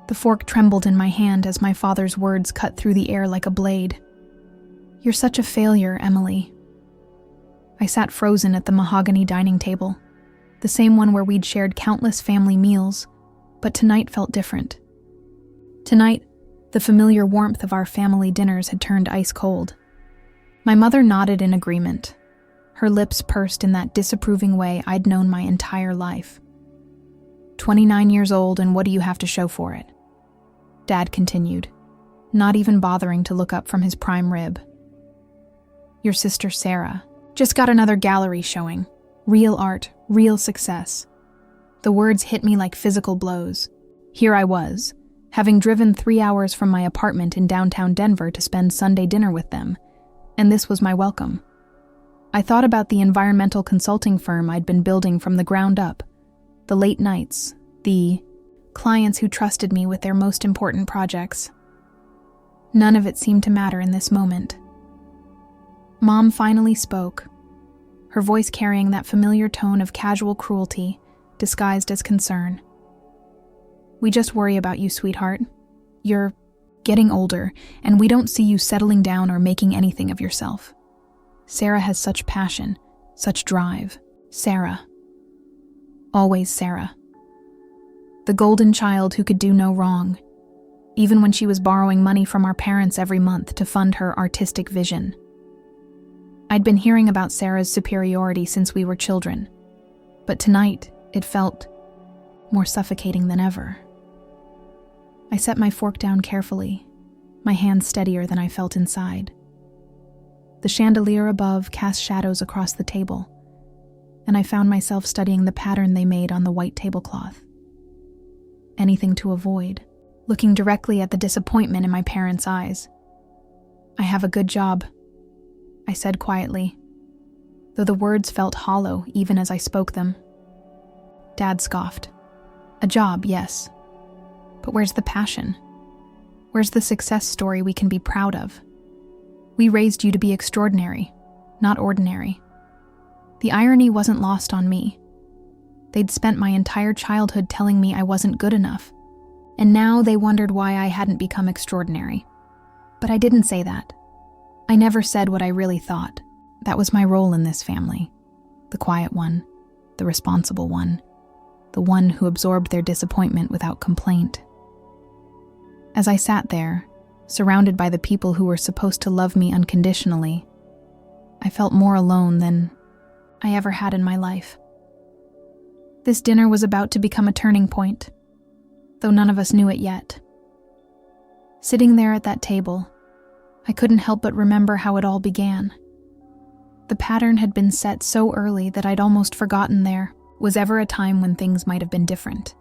The fork trembled in my hand as my father's words cut through the air like a blade. "You're such a failure, Emily." I sat frozen at the mahogany dining table, the same one where we'd shared countless family meals, but tonight felt different. Tonight, the familiar warmth of our family dinners had turned ice cold. My mother nodded in agreement, her lips pursed in that disapproving way I'd known my entire life. 29 years old, and what do you have to show for it? Dad continued, not even bothering to look up from his prime rib. Your sister Sarah just got another gallery showing. Real art, real success. The words hit me like physical blows. Here I was, having driven 3 hours from my apartment in downtown Denver to spend Sunday dinner with them, and this was my welcome. I thought about the environmental consulting firm I'd been building from the ground up, the late nights, the clients who trusted me with their most important projects. None of it seemed to matter in this moment. Mom finally spoke, her voice carrying that familiar tone of casual cruelty disguised as concern. "We just worry about you, sweetheart. You're getting older, and we don't see you settling down or making anything of yourself. Sarah has such passion, such drive. Sarah. Always Sarah. The golden child who could do no wrong, even when she was borrowing money from our parents every month to fund her artistic vision. I'd been hearing about Sarah's superiority since we were children, but tonight it felt more suffocating than ever. I set my fork down carefully, my hand steadier than I felt inside. The chandelier above cast shadows across the table, and I found myself studying the pattern they made on the white tablecloth. Anything to avoid, looking directly at the disappointment in my parents' eyes. "I have a good job," I said quietly, though the words felt hollow even as I spoke them. Dad scoffed. "A job, yes. But where's the passion? Where's the success story we can be proud of? We raised you to be extraordinary, not ordinary." The irony wasn't lost on me. They'd spent my entire childhood telling me I wasn't good enough, and now they wondered why I hadn't become extraordinary. But I didn't say that. I never said what I really thought. That was my role in this family. The quiet one, the responsible one, the one who absorbed their disappointment without complaint. As I sat there, surrounded by the people who were supposed to love me unconditionally, I felt more alone than I ever had in my life. This dinner was about to become a turning point, though none of us knew it yet. Sitting there at that table, I couldn't help but remember how it all began. The pattern had been set so early that I'd almost forgotten there was ever a time when things might have been different.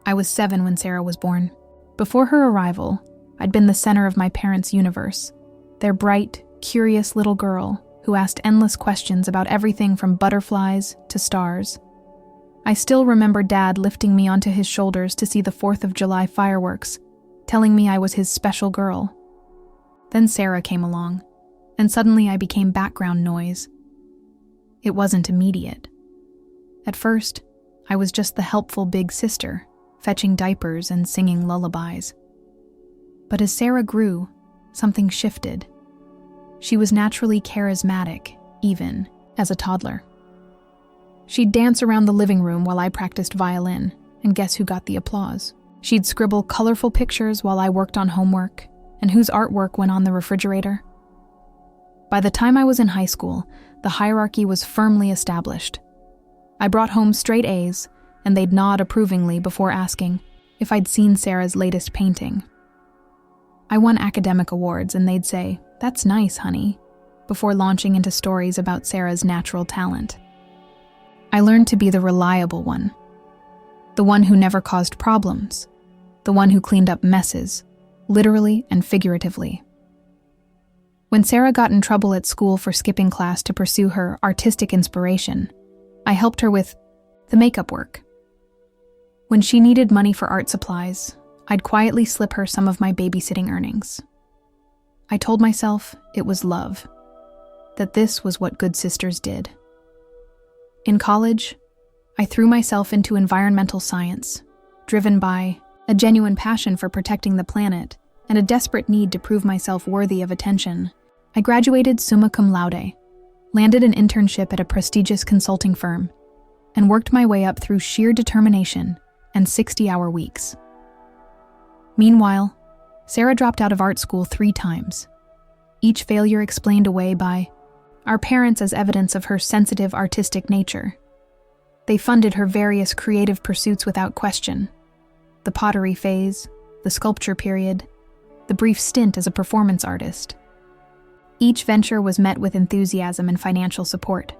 I was 7 when Sarah was born. Before her arrival, I'd been the center of my parents' universe, their bright, curious little girl who asked endless questions about everything from butterflies to stars. I still remember Dad lifting me onto his shoulders to see the 4th of July fireworks, telling me I was his special girl. Then Sarah came along, and suddenly I became background noise. It wasn't immediate. At first, I was just the helpful big sister, fetching diapers and singing lullabies. But as Sarah grew, something shifted. She was naturally charismatic, even as a toddler. She'd dance around the living room while I practiced violin, and guess who got the applause? She'd scribble colorful pictures while I worked on homework, and whose artwork went on the refrigerator. By the time I was in high school, the hierarchy was firmly established. I brought home straight A's, and they'd nod approvingly before asking if I'd seen Sarah's latest painting. I won academic awards, and they'd say, "That's nice, honey," before launching into stories about Sarah's natural talent. I learned to be the reliable one, the one who never caused problems, the one who cleaned up messes, literally and figuratively. When Sarah got in trouble at school for skipping class to pursue her artistic inspiration, I helped her with the makeup work. When she needed money for art supplies, I'd quietly slip her some of my babysitting earnings. I told myself it was love, that this was what good sisters did. In college, I threw myself into environmental science, driven by a genuine passion for protecting the planet, and a desperate need to prove myself worthy of attention, I graduated summa cum laude, landed an internship at a prestigious consulting firm, and worked my way up through sheer determination and 60-hour weeks. Meanwhile, Sarah dropped out of art school 3 times, each failure explained away by our parents as evidence of her sensitive artistic nature. They funded her various creative pursuits without question: the pottery phase, the sculpture period, the brief stint as a performance artist. Each venture was met with enthusiasm and financial support.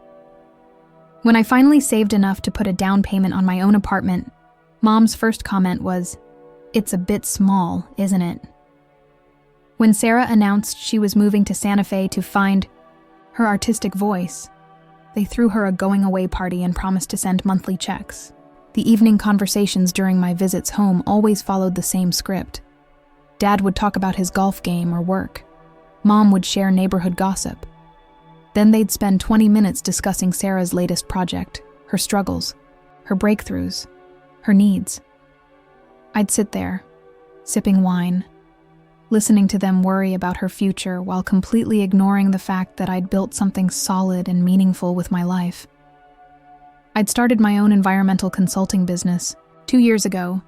When I finally saved enough to put a down payment on my own apartment, Mom's first comment was, "It's a bit small, isn't it?" When Sarah announced she was moving to Santa Fe to find her artistic voice, they threw her a going-away party and promised to send monthly checks. The evening conversations during my visits home always followed the same script. Dad would talk about his golf game or work. Mom would share neighborhood gossip. Then they'd spend 20 minutes discussing Sarah's latest project, her struggles, her breakthroughs, her needs. I'd sit there, sipping wine, listening to them worry about her future while completely ignoring the fact that I'd built something solid and meaningful with my life. I'd started my own environmental consulting business 2 years ago,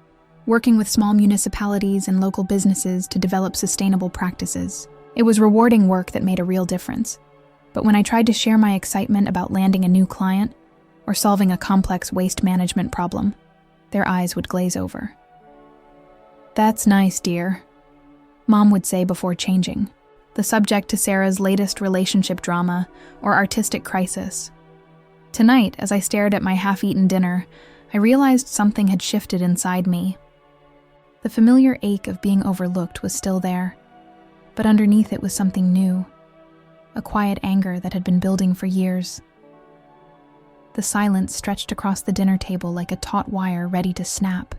working with small municipalities and local businesses to develop sustainable practices. It was rewarding work that made a real difference. But when I tried to share my excitement about landing a new client or solving a complex waste management problem, their eyes would glaze over. "That's nice, dear," Mom would say before changing, the subject to Sarah's latest relationship drama or artistic crisis. Tonight, as I stared at my half-eaten dinner, I realized something had shifted inside me. The familiar ache of being overlooked was still there, but underneath it was something new, a quiet anger that had been building for years. The silence stretched across the dinner table like a taut wire ready to snap.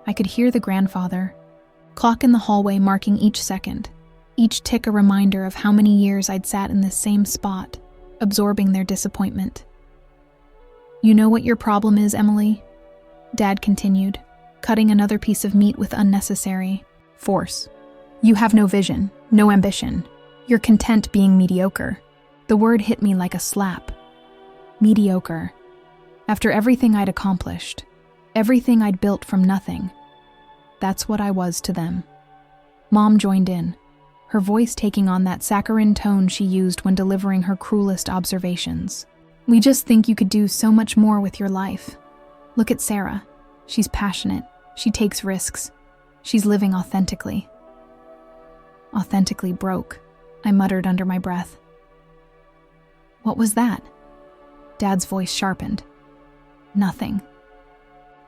I could hear the grandfather, clock in the hallway marking each second, each tick a reminder of how many years I'd sat in this same spot, absorbing their disappointment. "You know what your problem is, Emily?" Dad continued, cutting another piece of meat with unnecessary force. "You have no vision, no ambition. You're content being mediocre." The word hit me like a slap. Mediocre. After everything I'd accomplished, everything I'd built from nothing, that's what I was to them. Mom joined in, her voice taking on that saccharine tone she used when delivering her cruelest observations. "We just think you could do so much more with your life. Look at Sarah. She's passionate. She takes risks. She's living authentically." "Authentically broke," I muttered under my breath. "What was that?" Dad's voice sharpened. "Nothing."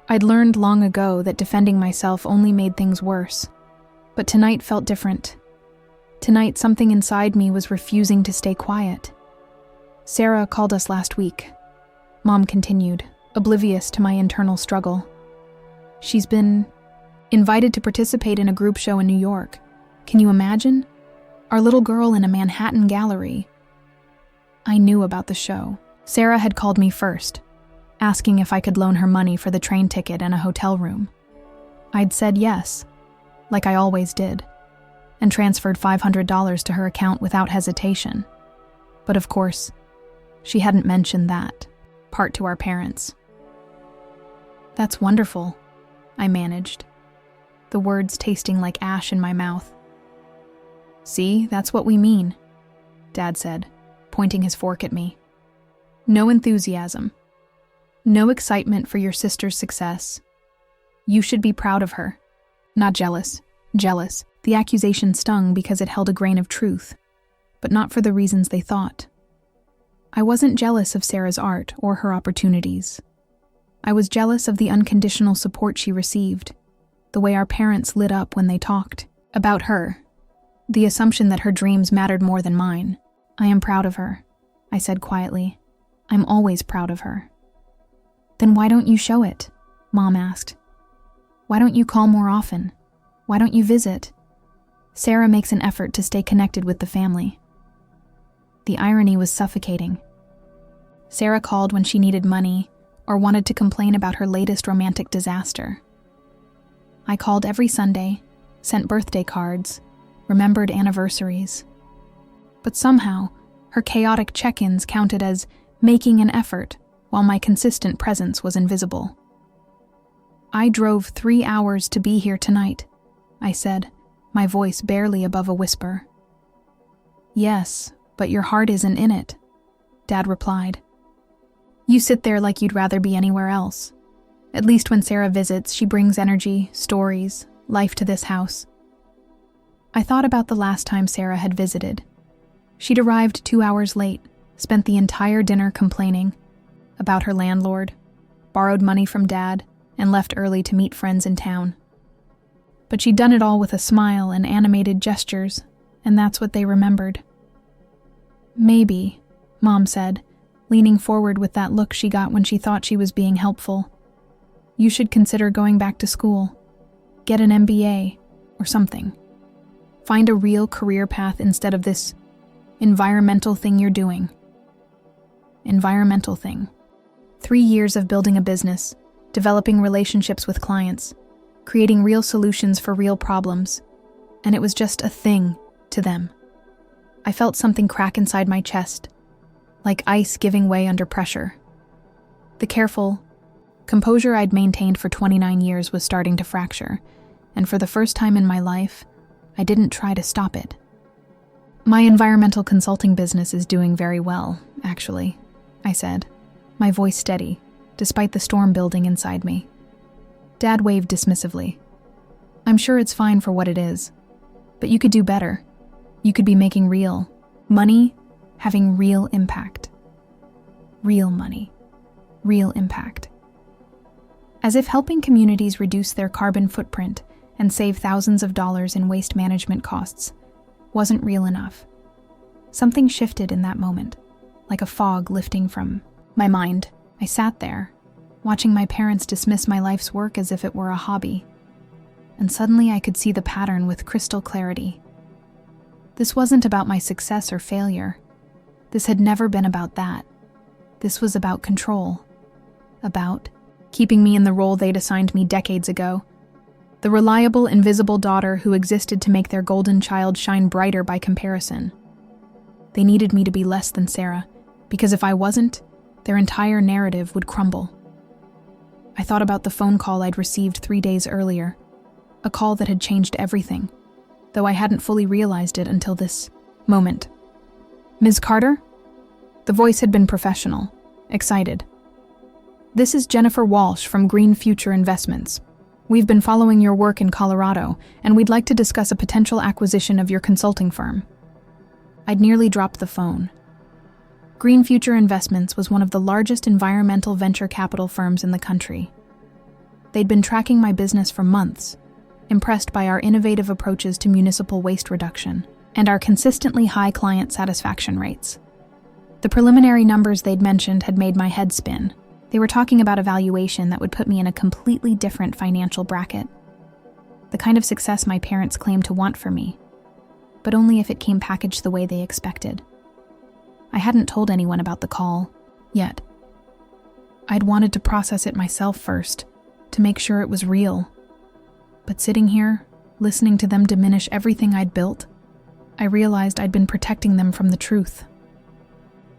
I'd learned long ago that defending myself only made things worse. But tonight felt different. Tonight, something inside me was refusing to stay quiet. "Sarah called us last week," Mom continued, oblivious to my internal struggle. "She's been invited to participate in a group show in New York. Can you imagine? Our little girl in a Manhattan gallery." I knew about the show. Sarah had called me first, asking if I could loan her money for the train ticket and a hotel room. I'd said yes, like I always did, and transferred $500 to her account without hesitation. But of course, she hadn't mentioned that part to our parents. "That's wonderful," I managed, the words tasting like ash in my mouth. "See, that's what we mean," Dad said, pointing his fork at me. "No enthusiasm. No excitement for your sister's success. You should be proud of her. Not jealous. Jealous. The accusation stung because it held a grain of truth, but not for the reasons they thought. I wasn't jealous of Sarah's art or her opportunities. I was jealous of the unconditional support she received, the way our parents lit up when they talked about her, the assumption that her dreams mattered more than mine. "I am proud of her," I said quietly. "I'm always proud of her." "Then why don't you show it?" Mom asked. "Why don't you call more often? Why don't you visit?" Sarah makes an effort to stay connected with the family. The irony was suffocating. Sarah called when she needed money or wanted to complain about her latest romantic disaster. I called every Sunday, sent birthday cards, remembered anniversaries. But somehow, her chaotic check-ins counted as making an effort, while my consistent presence was invisible. "I drove 3 hours to be here tonight," I said, my voice barely above a whisper. "Yes, but your heart isn't in it," Dad replied. "You sit there like you'd rather be anywhere else. At least when Sarah visits, she brings energy, stories, life to this house." I thought about the last time Sarah had visited. She'd arrived 2 hours late, spent the entire dinner complaining about her landlord, borrowed money from Dad, and left early to meet friends in town. But she'd done it all with a smile and animated gestures, and that's what they remembered. "Maybe," Mom said, leaning forward with that look she got when she thought she was being helpful, "you should consider going back to school. Get an MBA or something. Find a real career path instead of this environmental thing you're doing." Environmental thing. 3 years of building a business, developing relationships with clients, creating real solutions for real problems, and it was just a thing to them. I felt something crack inside my chest, like ice giving way under pressure. The careful composure I'd maintained for 29 years was starting to fracture, and for the first time in my life, I didn't try to stop it. "My environmental consulting business is doing very well, actually," I said, my voice steady, despite the storm building inside me. Dad waved dismissively. "I'm sure it's fine for what it is, but you could do better. You could be making real money, having real impact. Real money, real impact." As if helping communities reduce their carbon footprint and save thousands of dollars in waste management costs wasn't real enough. Something shifted in that moment, like a fog lifting from my mind. I sat there, watching my parents dismiss my life's work as if it were a hobby. And suddenly I could see the pattern with crystal clarity. This wasn't about my success or failure. This had never been about that. This was about control. About keeping me in the role they'd assigned me decades ago. The reliable, invisible daughter who existed to make their golden child shine brighter by comparison. They needed me to be less than Sarah, because if I wasn't, their entire narrative would crumble. I thought about the phone call I'd received 3 days earlier, a call that had changed everything, though I hadn't fully realized it until this moment. "Ms. Carter?" The voice had been professional, excited. "This is Jennifer Walsh from Green Future Investments. We've been following your work in Colorado, and we'd like to discuss a potential acquisition of your consulting firm." I'd nearly dropped the phone. Green Future Investments was one of the largest environmental venture capital firms in the country. They'd been tracking my business for months, impressed by our innovative approaches to municipal waste reduction and our consistently high client satisfaction rates. The preliminary numbers they'd mentioned had made my head spin. They were talking about a valuation that would put me in a completely different financial bracket. The kind of success my parents claimed to want for me, but only if it came packaged the way they expected. I hadn't told anyone about the call, yet. I'd wanted to process it myself first, to make sure it was real. But sitting here, listening to them diminish everything I'd built, I realized I'd been protecting them from the truth.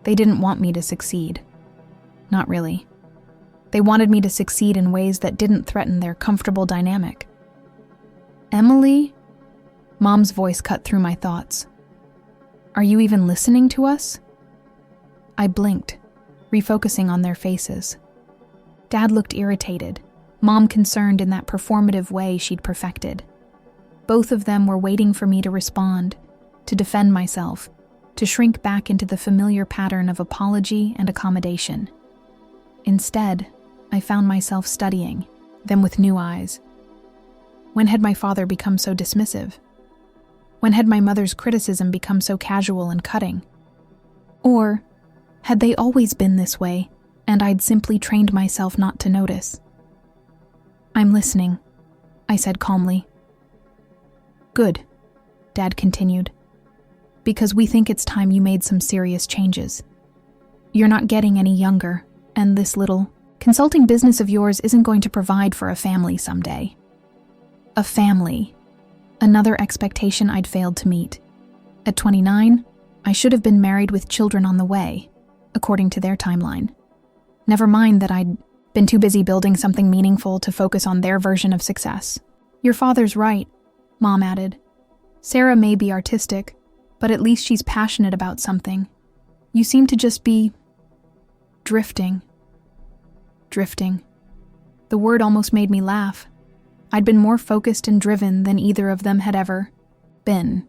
They didn't want me to succeed. Not really. They wanted me to succeed in ways that didn't threaten their comfortable dynamic. "Emily?" Mom's voice cut through my thoughts. "Are you even listening to us?" I blinked, refocusing on their faces. Dad looked irritated, Mom concerned in that performative way she'd perfected. Both of them were waiting for me to respond, to defend myself, to shrink back into the familiar pattern of apology and accommodation. Instead, I found myself studying them with new eyes. When had my father become so dismissive? When had my mother's criticism become so casual and cutting? Or had they always been this way, and I'd simply trained myself not to notice? "I'm listening," I said calmly. "Good," Dad continued, "because we think it's time you made some serious changes. You're not getting any younger, and this little consulting business of yours isn't going to provide for a family someday. A family. Another expectation I'd failed to meet. At 29, I should have been married with children on the way, according to their timeline. Never mind that I'd been too busy building something meaningful to focus on their version of success. Your father's right, Mom added. Sarah may be artistic, but at least she's passionate about something. You seem to just be drifting. Drifting. The word almost made me laugh. I'd been more focused and driven than either of them had ever been.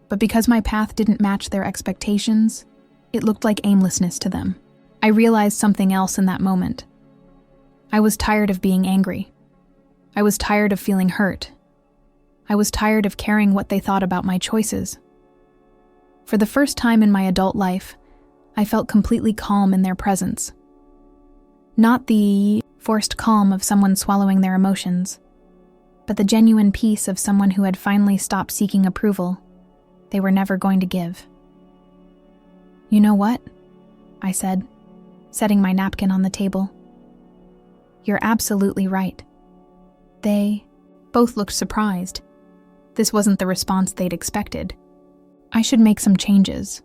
But because my path didn't match their expectations, it looked like aimlessness to them. I realized something else in that moment. I was tired of being angry. I was tired of feeling hurt. I was tired of caring what they thought about my choices. For the first time in my adult life, I felt completely calm in their presence. Not the forced calm of someone swallowing their emotions, but the genuine peace of someone who had finally stopped seeking approval they were never going to give. You know what? I said, setting my napkin on the table. You're absolutely right. They both looked surprised. This wasn't the response they'd expected. I should make some changes,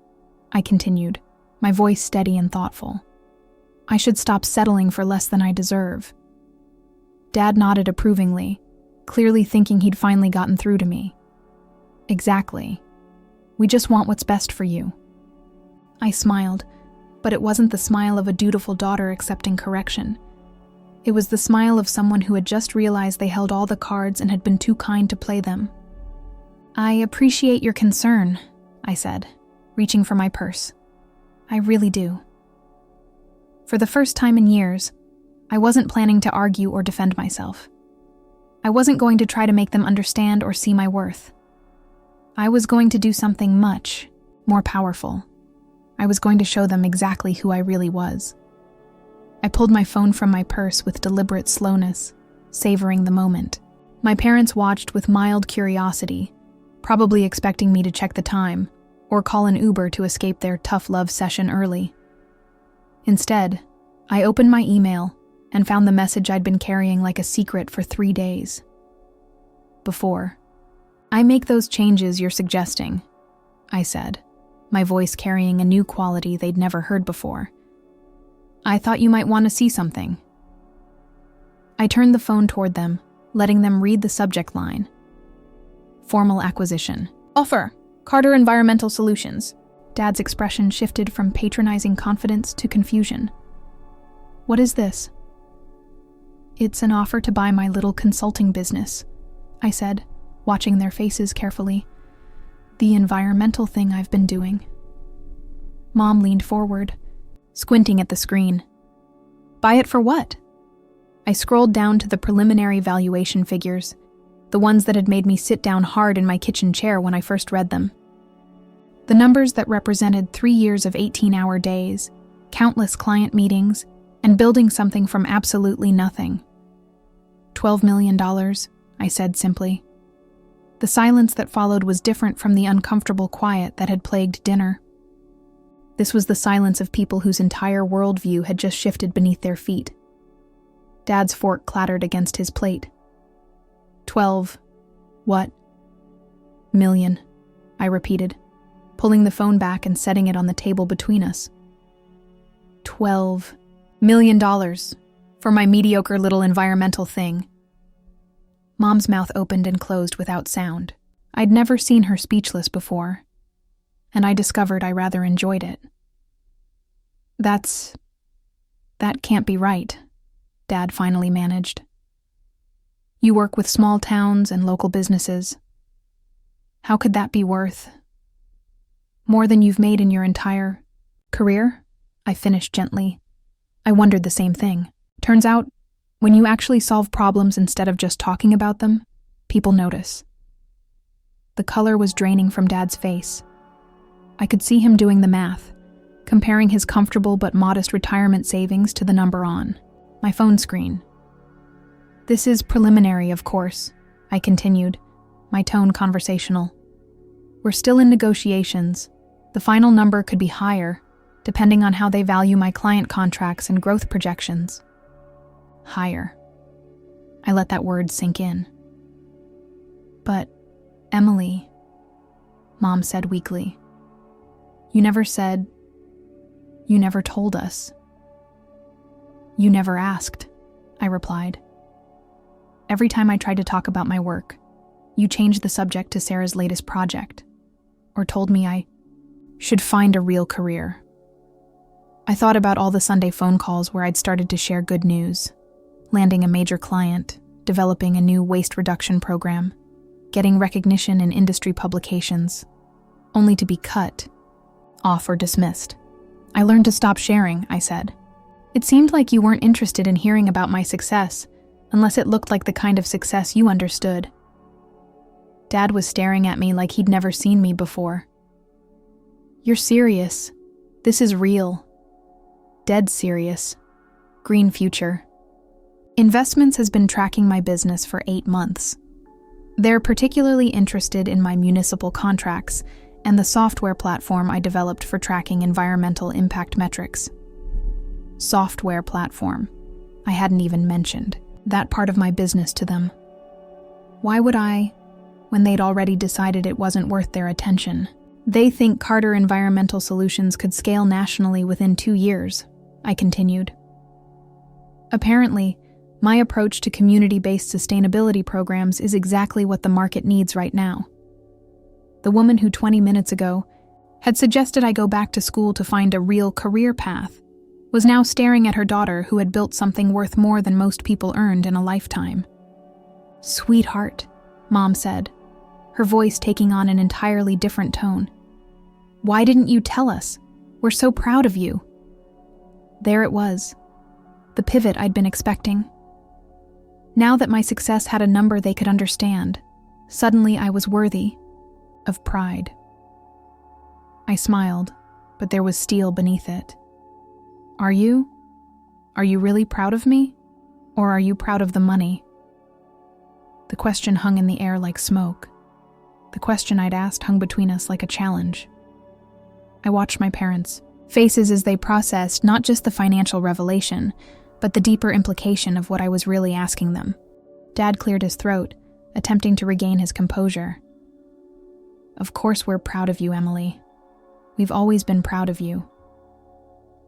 I continued, my voice steady and thoughtful. I should stop settling for less than I deserve. Dad nodded approvingly, clearly thinking he'd finally gotten through to me. Exactly. We just want what's best for you. I smiled, but it wasn't the smile of a dutiful daughter accepting correction. It was the smile of someone who had just realized they held all the cards and had been too kind to play them. I appreciate your concern, I said, reaching for my purse. I really do. For the first time in years, I wasn't planning to argue or defend myself. I wasn't going to try to make them understand or see my worth. I was going to do something much more powerful. I was going to show them exactly who I really was. I pulled my phone from my purse with deliberate slowness, savoring the moment. My parents watched with mild curiosity, probably expecting me to check the time or call an Uber to escape their tough love session early. Instead, I opened my email and found the message I'd been carrying like a secret for 3 days. Before, I make those changes you're suggesting, I said, my voice carrying a new quality they'd never heard before. I thought you might want to see something. I turned the phone toward them, letting them read the subject line. Formal acquisition. Offer. Carter Environmental Solutions. Dad's expression shifted from patronizing confidence to confusion. What is this? It's an offer to buy my little consulting business, I said, watching their faces carefully. The environmental thing I've been doing. Mom leaned forward, squinting at the screen. Buy it for what? I scrolled down to the preliminary valuation figures, the ones that had made me sit down hard in my kitchen chair when I first read them. The numbers that represented 3 years of 18-hour days, countless client meetings, and building something from absolutely nothing. $12 million, I said simply. The silence that followed was different from the uncomfortable quiet that had plagued dinner. This was the silence of people whose entire worldview had just shifted beneath their feet. Dad's fork clattered against his plate. 12. What? Million, I repeated, pulling the phone back and setting it on the table between us. $12 million for my mediocre little environmental thing. Mom's mouth opened and closed without sound. I'd never seen her speechless before, and I discovered I rather enjoyed it. That can't be right, Dad finally managed. You work with small towns and local businesses. How could that be worth more than you've made in your entire career? I finished gently. I wondered the same thing. Turns out, when you actually solve problems instead of just talking about them, people notice. The color was draining from Dad's face. I could see him doing the math, comparing his comfortable but modest retirement savings to the number on my phone screen. This is preliminary, of course, I continued, my tone conversational. We're still in negotiations. The final number could be higher, depending on how they value my client contracts and growth projections. Higher. I let that word sink in. But, Emily, Mom said weakly, you never told us. You never asked, I replied. Every time I tried to talk about my work, you changed the subject to Sarah's latest project, or told me I should find a real career. I thought about all the Sunday phone calls where I'd started to share good news, landing a major client, developing a new waste reduction program, getting recognition in industry publications, only to be cut, off, or dismissed. I learned to stop sharing, I said. It seemed like you weren't interested in hearing about my success, unless it looked like the kind of success you understood. Dad was staring at me like he'd never seen me before. You're serious. This is real. Dead serious. Green future. Investments has been tracking my business for 8 months. They're particularly interested in my municipal contracts and the software platform I developed for tracking environmental impact metrics. Software platform. I hadn't even mentioned that part of my business to them. Why would I, when they'd already decided it wasn't worth their attention? They think Carter Environmental Solutions could scale nationally within 2 years, I continued. Apparently, my approach to community-based sustainability programs is exactly what the market needs right now. The woman who 20 minutes ago had suggested I go back to school to find a real career path was now staring at her daughter who had built something worth more than most people earned in a lifetime. Sweetheart, Mom said, her voice taking on an entirely different tone. Why didn't you tell us? We're so proud of you. There it was, the pivot I'd been expecting. Now that my success had a number they could understand, suddenly I was worthy of pride. I smiled, but there was steel beneath it. Are you? Are you really proud of me? Or are you proud of the money? The question hung in the air like smoke. The question I'd asked hung between us like a challenge. I watched my parents' faces as they processed not just the financial revelation, but the deeper implication of what I was really asking them. Dad cleared his throat, attempting to regain his composure. Of course we're proud of you, Emily. We've always been proud of you.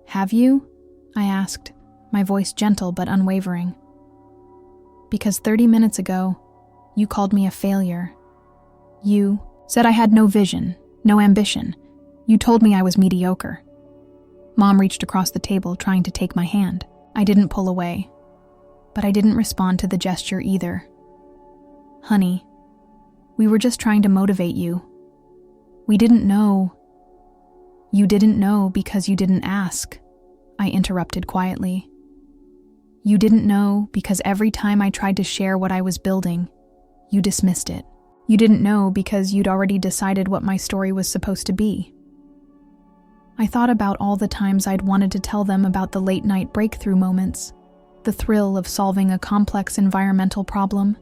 Have you? I asked, my voice gentle but unwavering. Because 30 minutes ago, you called me a failure. You said I had no vision, no ambition. You told me I was mediocre. Mom reached across the table, trying to take my hand. I didn't pull away, but I didn't respond to the gesture either. Honey, we were just trying to motivate you. We didn't know. You didn't know because you didn't ask, I interrupted quietly. You didn't know because every time I tried to share what I was building, you dismissed it. You didn't know because you'd already decided what my story was supposed to be. I thought about all the times I'd wanted to tell them about the late-night breakthrough moments, the thrill of solving a complex environmental problem,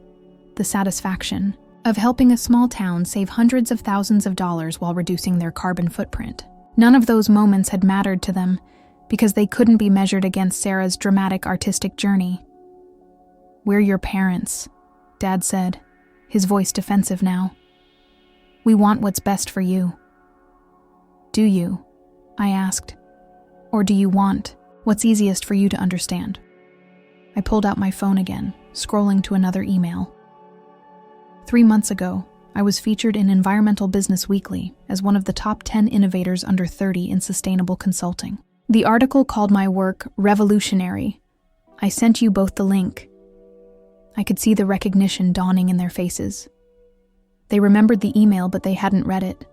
the satisfaction of helping a small town save hundreds of thousands of dollars while reducing their carbon footprint. None of those moments had mattered to them because they couldn't be measured against Sarah's dramatic artistic journey. We're your parents, Dad said, his voice defensive now. We want what's best for you. Do you? I asked. Or do you want what's easiest for you to understand? I pulled out my phone again, scrolling to another email. 3 months ago, I was featured in Environmental Business Weekly as one of the top 10 innovators under 30 in sustainable consulting. The article called my work revolutionary. I sent you both the link. I could see the recognition dawning in their faces. They remembered the email, but they hadn't read it.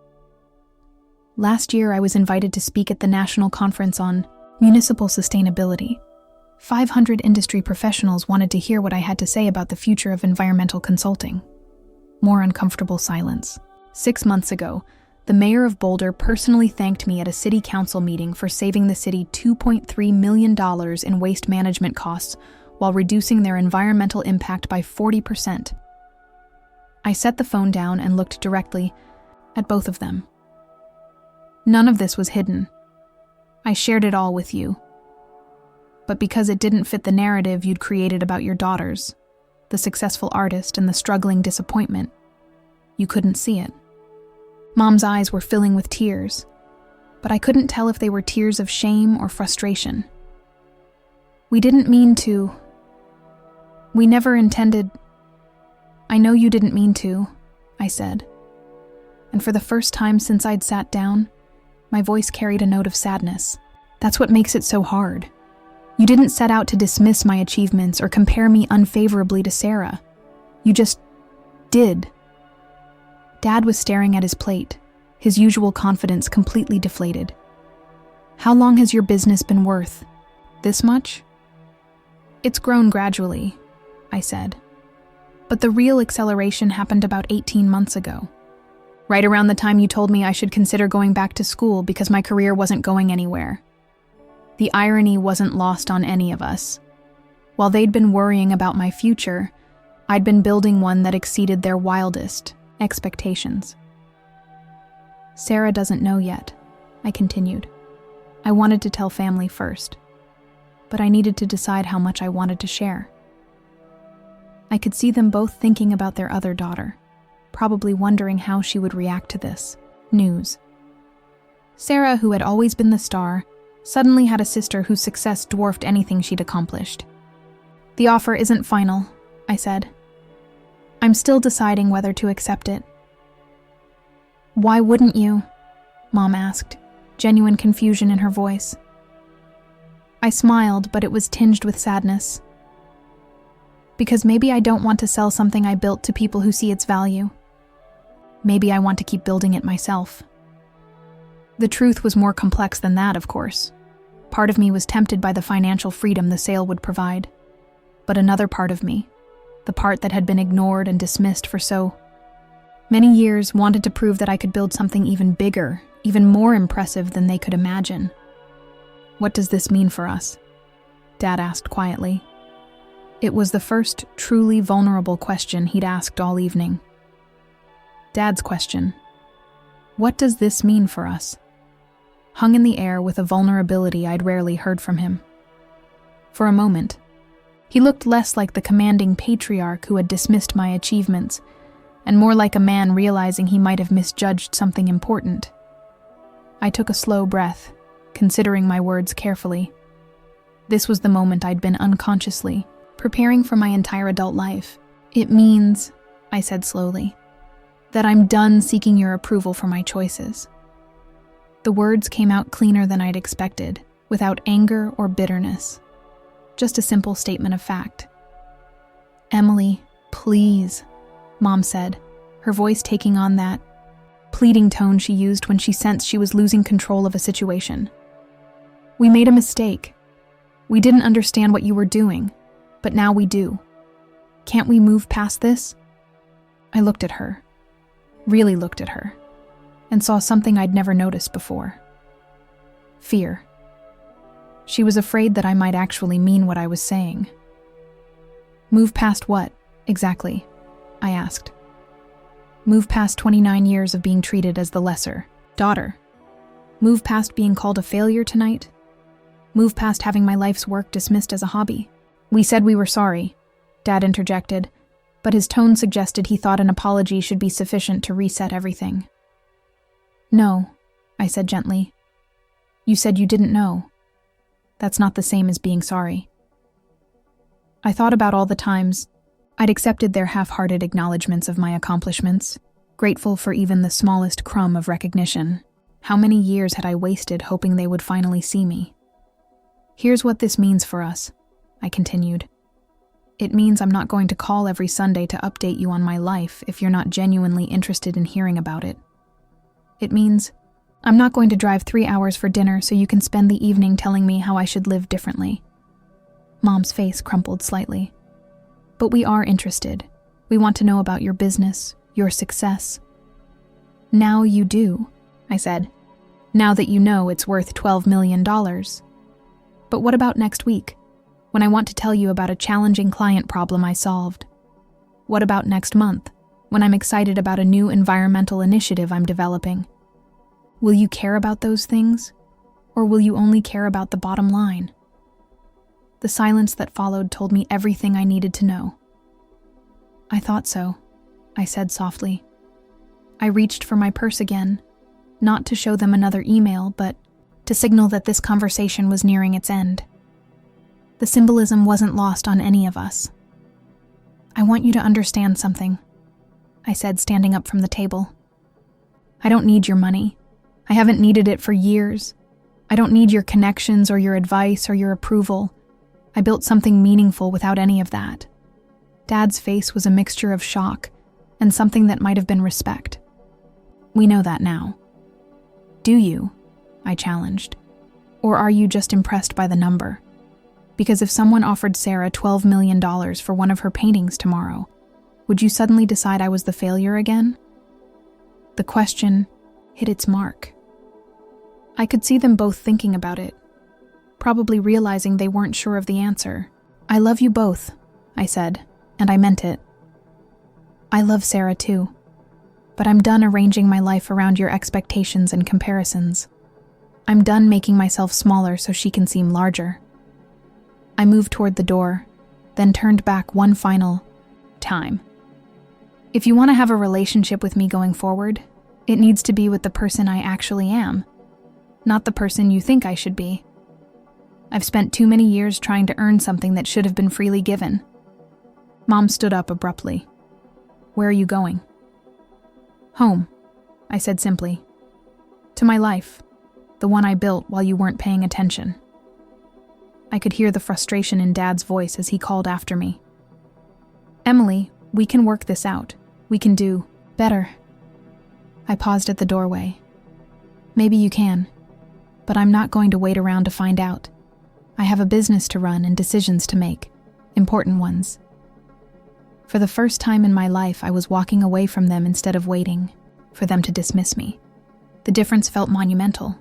Last year, I was invited to speak at the National Conference on Municipal Sustainability. 500 industry professionals wanted to hear what I had to say about the future of environmental consulting. More uncomfortable silence. 6 months ago, the mayor of Boulder personally thanked me at a city council meeting for saving the city $2.3 million in waste management costs while reducing their environmental impact by 40%. I set the phone down and looked directly at both of them. None of this was hidden. I shared it all with you. But because it didn't fit the narrative you'd created about your daughters, the successful artist and the struggling disappointment, You couldn't see it. Mom's eyes were filling with tears, but I couldn't tell if they were tears of shame or frustration. We didn't mean to. We never intended. I know you didn't mean to, I said. And for the first time since I'd sat down, my voice carried a note of sadness. That's what makes it so hard. You didn't set out to dismiss my achievements or compare me unfavorably to Sarah. You just did. Dad was staring at his plate, his usual confidence completely deflated. How long has your business been worth? This much? It's grown gradually, I said. But the real acceleration happened about 18 months ago. Right around the time you told me I should consider going back to school because my career wasn't going anywhere. The irony wasn't lost on any of us. While they'd been worrying about my future, I'd been building one that exceeded their wildest expectations. Sarah doesn't know yet, I continued. I wanted to tell family first, but I needed to decide how much I wanted to share. I could see them both thinking about their other daughter, probably wondering how she would react to this news. Sarah, who had always been the star, suddenly had a sister whose success dwarfed anything she'd accomplished. The offer isn't final, I said. I'm still deciding whether to accept it. Why wouldn't you? Mom asked, genuine confusion in her voice. I smiled, but it was tinged with sadness. Because maybe I don't want to sell something I built to people who see its value. Maybe I want to keep building it myself. The truth was more complex than that, of course. Part of me was tempted by the financial freedom the sale would provide. But another part of me, the part that had been ignored and dismissed for so many years, wanted to prove that I could build something even bigger, even more impressive than they could imagine. What does this mean for us? Dad asked quietly. It was the first truly vulnerable question he'd asked all evening. Dad's question. What does this mean for us? Hung in the air with a vulnerability I'd rarely heard from him. For a moment, he looked less like the commanding patriarch who had dismissed my achievements, and more like a man realizing he might have misjudged something important. I took a slow breath, considering my words carefully. This was the moment I'd been unconsciously preparing for my entire adult life. It means, I said slowly, that I'm done seeking your approval for my choices. The words came out cleaner than I'd expected, without anger or bitterness. Just a simple statement of fact. Emily, please, Mom said, her voice taking on that pleading tone she used when she sensed she was losing control of a situation. We made a mistake. We didn't understand what you were doing, but now we do. Can't we move past this? I looked at her, really looked at her, and saw something I'd never noticed before. Fear. She was afraid that I might actually mean what I was saying. Move past what, exactly? I asked. Move past 29 years of being treated as the lesser daughter. Move past being called a failure tonight. Move past having my life's work dismissed as a hobby. We said we were sorry, Dad interjected, but his tone suggested he thought an apology should be sufficient to reset everything. No, I said gently. You said you didn't know. That's not the same as being sorry. I thought about all the times I'd accepted their half-hearted acknowledgments of my accomplishments, grateful for even the smallest crumb of recognition. How many years had I wasted hoping they would finally see me? Here's what this means for us, I continued. It means I'm not going to call every Sunday to update you on my life if you're not genuinely interested in hearing about it. It means I'm not going to drive 3 hours for dinner so you can spend the evening telling me how I should live differently. Mom's face crumpled slightly. But we are interested. We want to know about your business, your success. Now you do, I said. Now that you know it's worth $12 million. But what about next week, when I want to tell you about a challenging client problem I solved? What about next month, when I'm excited about a new environmental initiative I'm developing? Will you care about those things, or will you only care about the bottom line? The silence that followed told me everything I needed to know. I thought so, I said softly. I reached for my purse again, not to show them another email, but to signal that this conversation was nearing its end. The symbolism wasn't lost on any of us. "I want you to understand something," I said, standing up from the table. "I don't need your money. I haven't needed it for years. I don't need your connections or your advice or your approval. I built something meaningful without any of that." Dad's face was a mixture of shock and something that might have been respect. "We know that now." "Do you?" I challenged. "Or are you just impressed by the number? Because if someone offered Sarah $12 million for one of her paintings tomorrow, would you suddenly decide I was the failure again?" The question hit its mark. I could see them both thinking about it, probably realizing they weren't sure of the answer. "I love you both," I said, and I meant it. "I love Sarah too, but I'm done arranging my life around your expectations and comparisons. I'm done making myself smaller so she can seem larger." I moved toward the door, then turned back one final time. "If you want to have a relationship with me going forward, it needs to be with the person I actually am, not the person you think I should be. I've spent too many years trying to earn something that should have been freely given." Mom stood up abruptly. "Where are you going?" "Home," I said simply. "To my life, the one I built while you weren't paying attention." I could hear the frustration in Dad's voice as he called after me. "Emily, we can work this out. We can do better." I paused at the doorway. "Maybe you can, but I'm not going to wait around to find out. I have a business to run and decisions to make, important ones." For the first time in my life, I was walking away from them instead of waiting for them to dismiss me. The difference felt monumental.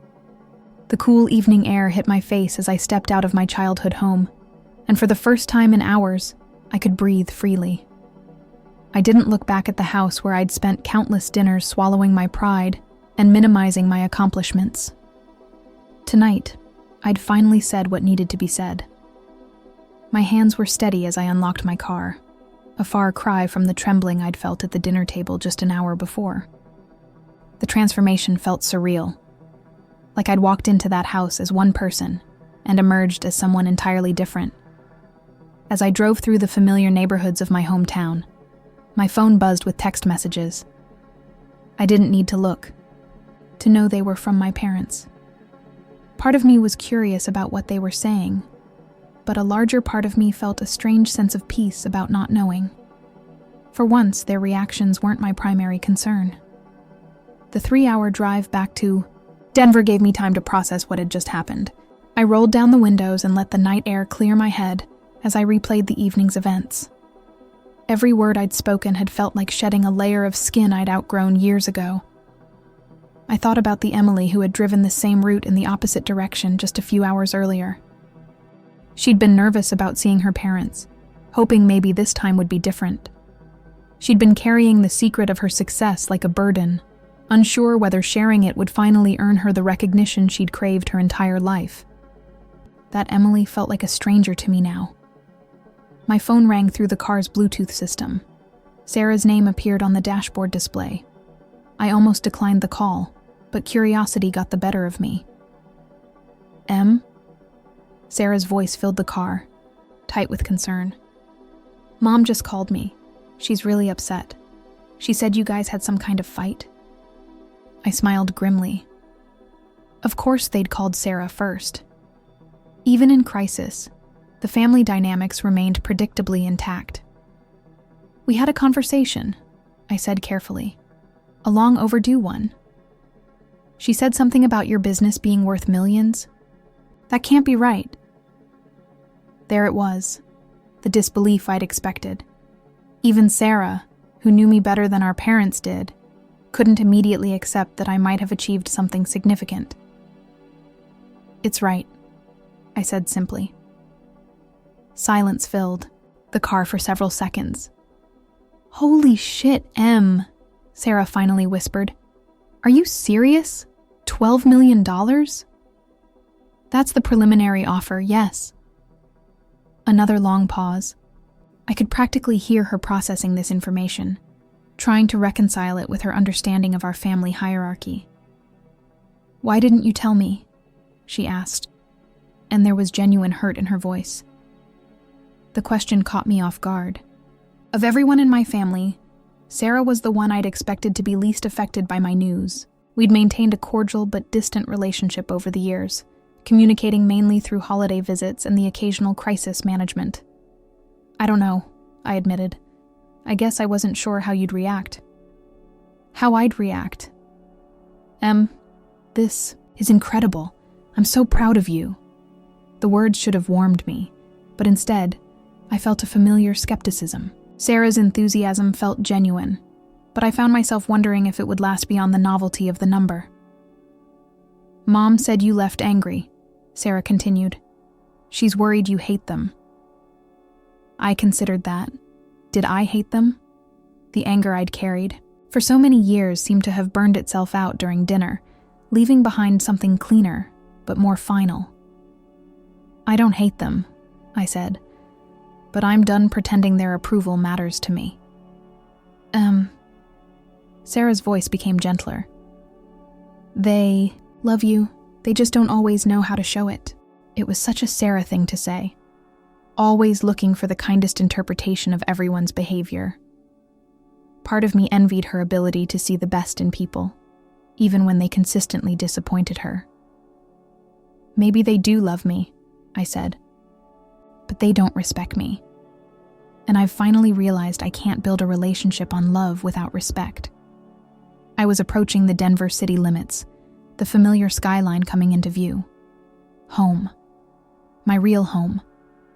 The cool evening air hit my face as I stepped out of my childhood home, and for the first time in hours, I could breathe freely. I didn't look back at the house where I'd spent countless dinners swallowing my pride and minimizing my accomplishments. Tonight, I'd finally said what needed to be said. My hands were steady as I unlocked my car, a far cry from the trembling I'd felt at the dinner table just an hour before. The transformation felt surreal, like I'd walked into that house as one person and emerged as someone entirely different. As I drove through the familiar neighborhoods of my hometown, my phone buzzed with text messages. I didn't need to look to know they were from my parents. Part of me was curious about what they were saying, but a larger part of me felt a strange sense of peace about not knowing. For once, their reactions weren't my primary concern. The 3-hour drive back to Denver gave me time to process what had just happened. I rolled down the windows and let the night air clear my head as I replayed the evening's events. Every word I'd spoken had felt like shedding a layer of skin I'd outgrown years ago. I thought about the Emily who had driven the same route in the opposite direction just a few hours earlier. She'd been nervous about seeing her parents, hoping maybe this time would be different. She'd been carrying the secret of her success like a burden, unsure whether sharing it would finally earn her the recognition she'd craved her entire life. That Emily felt like a stranger to me now. My phone rang through the car's Bluetooth system. Sarah's name appeared on the dashboard display. I almost declined the call, but curiosity got the better of me. "Em?" Sarah's voice filled the car, tight with concern. "Mom just called me. She's really upset. She said you guys had some kind of fight." I smiled grimly. Of course they'd called Sarah first. Even in crisis, the family dynamics remained predictably intact. "We had a conversation," I said carefully. "A long overdue one. She said something about your business being worth millions. That can't be right." There it was, the disbelief I'd expected. Even Sarah, who knew me better than our parents did, couldn't immediately accept that I might have achieved something significant. "It's right," I said simply. Silence filled the car for several seconds. "Holy shit, Em," Sarah finally whispered. "Are you serious? $12 million? That's the preliminary offer, yes." Another long pause. I could practically hear her processing this information. trying to reconcile it with her understanding of our family hierarchy. "Why didn't you tell me?" she asked, and there was genuine hurt in her voice. The question caught me off guard. Of everyone in my family, Sarah was the one I'd expected to be least affected by my news. We'd maintained a cordial but distant relationship over the years, communicating mainly through holiday visits and the occasional crisis management. "I don't know," I admitted. "I guess I wasn't sure how you'd react." "How I'd react?" This is incredible. I'm so proud of you." The words should have warmed me, but instead, I felt a familiar skepticism. Sarah's enthusiasm felt genuine, but I found myself wondering if it would last beyond the novelty of the number. "Mom said you left angry," Sarah continued. "She's worried you hate them." I considered that. Did I hate them? The anger I'd carried, for so many years, seemed to have burned itself out during dinner, leaving behind something cleaner, but more final. "I don't hate them," I said, "but I'm done pretending their approval matters to me." Sarah's voice became gentler. "They love you, they just don't always know how to show it." It was such a Sarah thing to say. Always looking for the kindest interpretation of everyone's behavior. Part of me envied her ability to see the best in people, even when they consistently disappointed her. "Maybe they do love me," I said, "but they don't respect me. And I've finally realized I can't build a relationship on love without respect." I was approaching the Denver city limits, the familiar skyline coming into view. Home. My real home,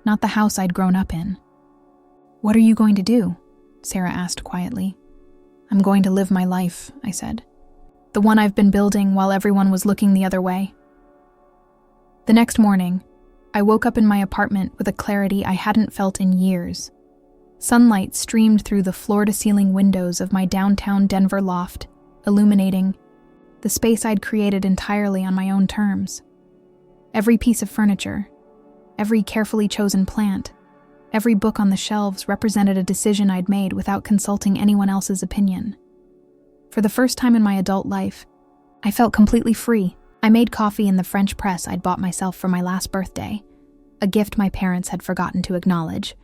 not the house I'd grown up in. "What are you going to do?" Sarah asked quietly. "I'm going to live my life," I said. "The one I've been building while everyone was looking the other way." The next morning, I woke up in my apartment with a clarity I hadn't felt in years. Sunlight streamed through the floor-to-ceiling windows of my downtown Denver loft, illuminating the space I'd created entirely on my own terms. Every piece of furniture, every carefully chosen plant, every book on the shelves represented a decision I'd made without consulting anyone else's opinion. For the first time in my adult life, I felt completely free. I made coffee in the French press I'd bought myself for my last birthday, a gift my parents had forgotten to acknowledge,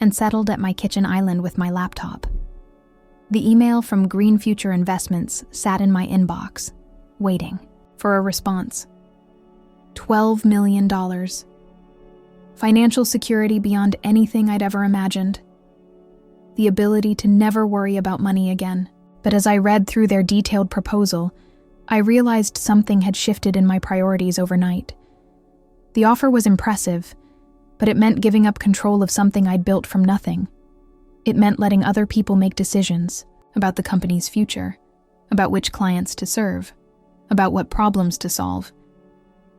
and settled at my kitchen island with my laptop. The email from Green Future Investments sat in my inbox, waiting for a response. $12 million. Financial security beyond anything I'd ever imagined. The ability to never worry about money again. But as I read through their detailed proposal, I realized something had shifted in my priorities overnight. The offer was impressive, but it meant giving up control of something I'd built from nothing. It meant letting other people make decisions about the company's future, about which clients to serve, about what problems to solve.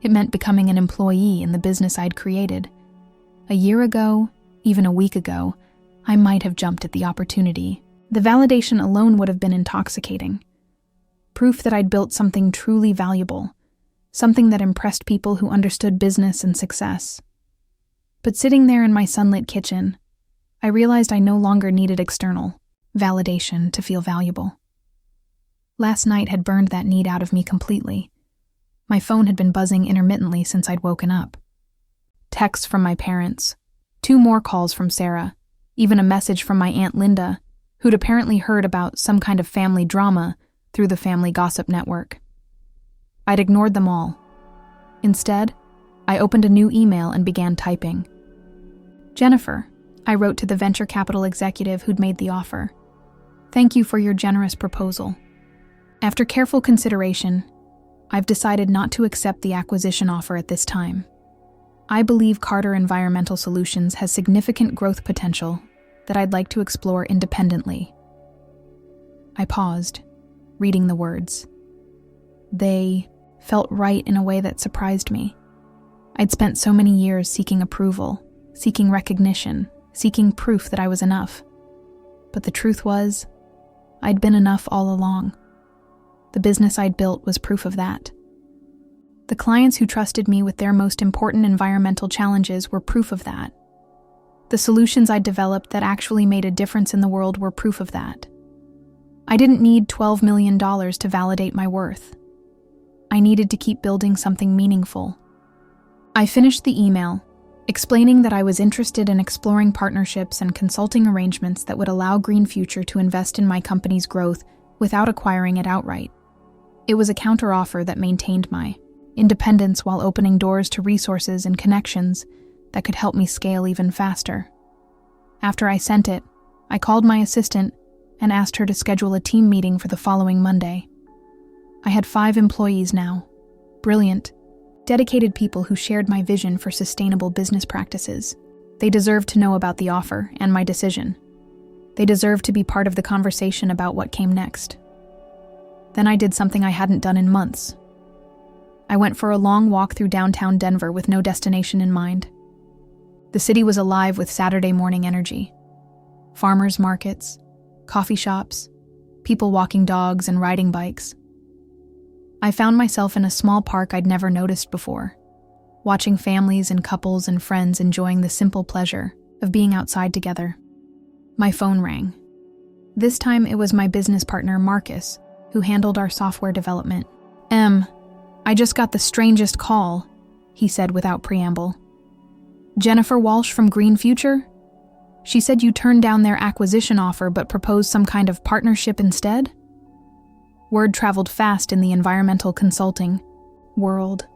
It meant becoming an employee in the business I'd created. A year ago, even a week ago, I might have jumped at the opportunity. The validation alone would have been intoxicating. Proof that I'd built something truly valuable, something that impressed people who understood business and success. But sitting there in my sunlit kitchen, I realized I no longer needed external validation to feel valuable. Last night had burned that need out of me completely. My phone had been buzzing intermittently since I'd woken up. Texts from my parents, 2 more calls from Sarah, even a message from my Aunt Linda, who'd apparently heard about some kind of family drama through the family gossip network. I'd ignored them all. Instead, I opened a new email and began typing. "Jennifer," I wrote to the venture capital executive who'd made the offer. "Thank you for your generous proposal. After careful consideration, I've decided not to accept the acquisition offer at this time. I believe Carter Environmental Solutions has significant growth potential that I'd like to explore independently." I paused, reading the words. They felt right in a way that surprised me. I'd spent so many years seeking approval, seeking recognition, seeking proof that I was enough. But the truth was, I'd been enough all along. The business I'd built was proof of that. The clients who trusted me with their most important environmental challenges were proof of that. The solutions I'd developed that actually made a difference in the world were proof of that. I didn't need $12 million to validate my worth. I needed to keep building something meaningful. I finished the email, explaining that I was interested in exploring partnerships and consulting arrangements that would allow Green Future to invest in my company's growth without acquiring it outright. It was a counteroffer that maintained my independence while opening doors to resources and connections that could help me scale even faster. After I sent it, I called my assistant and asked her to schedule a team meeting for the following Monday. I had 5 employees now. Brilliant, dedicated people who shared my vision for sustainable business practices. They deserved to know about the offer and my decision. They deserved to be part of the conversation about what came next. Then I did something I hadn't done in months. I went for a long walk through downtown Denver with no destination in mind. The city was alive with Saturday morning energy. Farmers markets, coffee shops, people walking dogs and riding bikes. I found myself in a small park I'd never noticed before, watching families and couples and friends enjoying the simple pleasure of being outside together. My phone rang. This time it was my business partner, Marcus, who handled our software development. I just got the strangest call," he said without preamble. "Jennifer Walsh from Green Future? She said you turned down their acquisition offer but proposed some kind of partnership instead?" Word traveled fast in the environmental consulting world.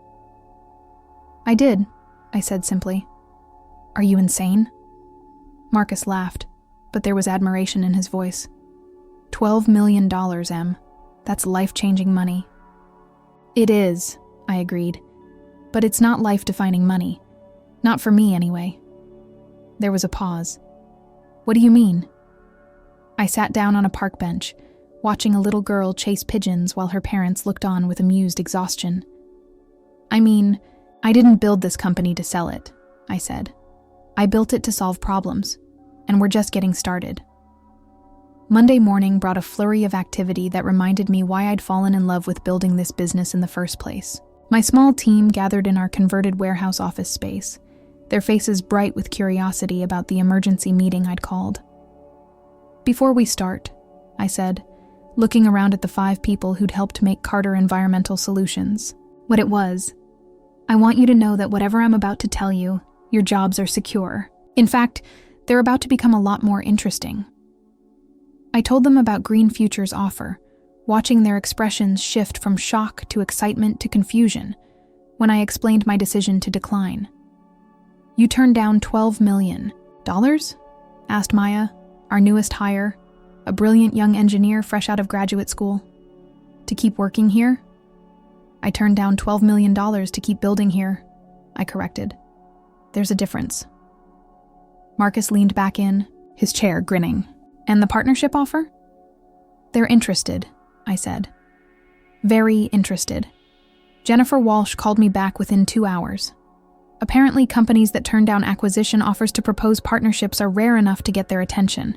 "I did," I said simply. "Are you insane?" Marcus laughed, but there was admiration in his voice. $12 million, Em. That's life-changing money. "It is," I agreed. "But it's not life-defining money. Not for me, anyway." There was a pause. "What do you mean?" I sat down on a park bench, watching a little girl chase pigeons while her parents looked on with amused exhaustion. "I mean, I didn't build this company to sell it," I said. "I built it to solve problems, and we're just getting started." Monday morning brought a flurry of activity that reminded me why I'd fallen in love with building this business in the first place. My small team gathered in our converted warehouse office space, their faces bright with curiosity about the emergency meeting I'd called. "Before we start," I said, looking around at the 5 people who'd helped make Carter Environmental Solutions what it was, "I want you to know that whatever I'm about to tell you, your jobs are secure. In fact, they're about to become a lot more interesting." I told them about Green Future's offer, watching their expressions shift from shock to excitement to confusion when I explained my decision to decline. "You turned down $12 million, asked Maya, our newest hire, a brilliant young engineer fresh out of graduate school. "To keep working here?" "I turned down $12 million to keep building here," I corrected. "There's a difference." Marcus leaned back in, his chair grinning. "And the partnership offer?" "They're interested," I said. "Very interested. Jennifer Walsh called me back within 2 hours. Apparently, companies that turn down acquisition offers to propose partnerships are rare enough to get their attention."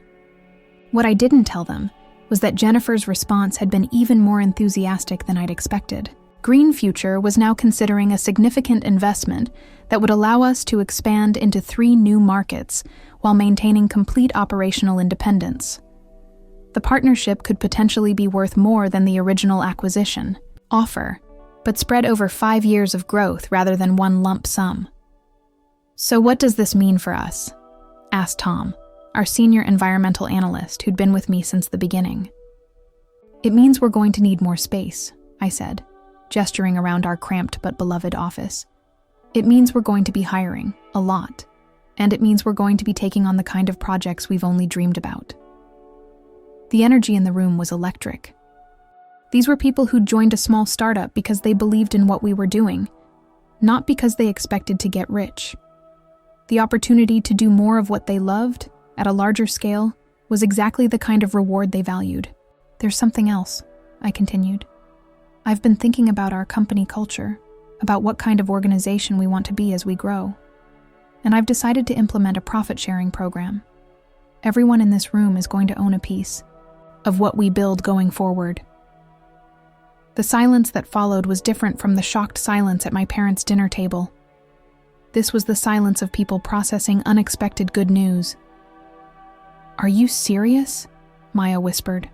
What I didn't tell them was that Jennifer's response had been even more enthusiastic than I'd expected. Green Future was now considering a significant investment that would allow us to expand into 3 new markets while maintaining complete operational independence. The partnership could potentially be worth more than the original acquisition offer, but spread over 5 years of growth rather than one lump sum. "So what does this mean for us?" asked Tom, our senior environmental analyst who'd been with me since the beginning. "It means we're going to need more space," I said, gesturing around our cramped but beloved office. "It means we're going to be hiring, a lot, and it means we're going to be taking on the kind of projects we've only dreamed about." The energy in the room was electric. These were people who'd joined a small startup because they believed in what we were doing, not because they expected to get rich. The opportunity to do more of what they loved, at a larger scale, was exactly the kind of reward they valued. "There's something else," I continued. "I've been thinking about our company culture, about what kind of organization we want to be as we grow. And I've decided to implement a profit-sharing program. Everyone in this room is going to own a piece of what we build going forward." The silence that followed was different from the shocked silence at my parents' dinner table. This was the silence of people processing unexpected good news. "Are you serious?" Maya whispered.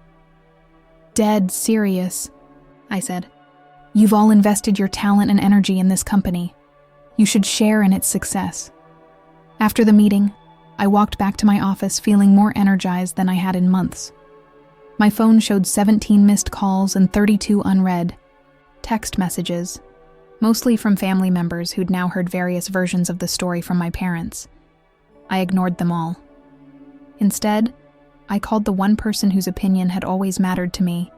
dead serious, I said. You've all invested your talent and energy in this company. You should share in its success. After the meeting, I walked back to my office feeling more energized than I had in months. My phone showed 17 missed calls and 32 unread text messages, mostly from family members who'd now heard various versions of the story from my parents. I ignored them all. Instead, I called the one person whose opinion had always mattered to me,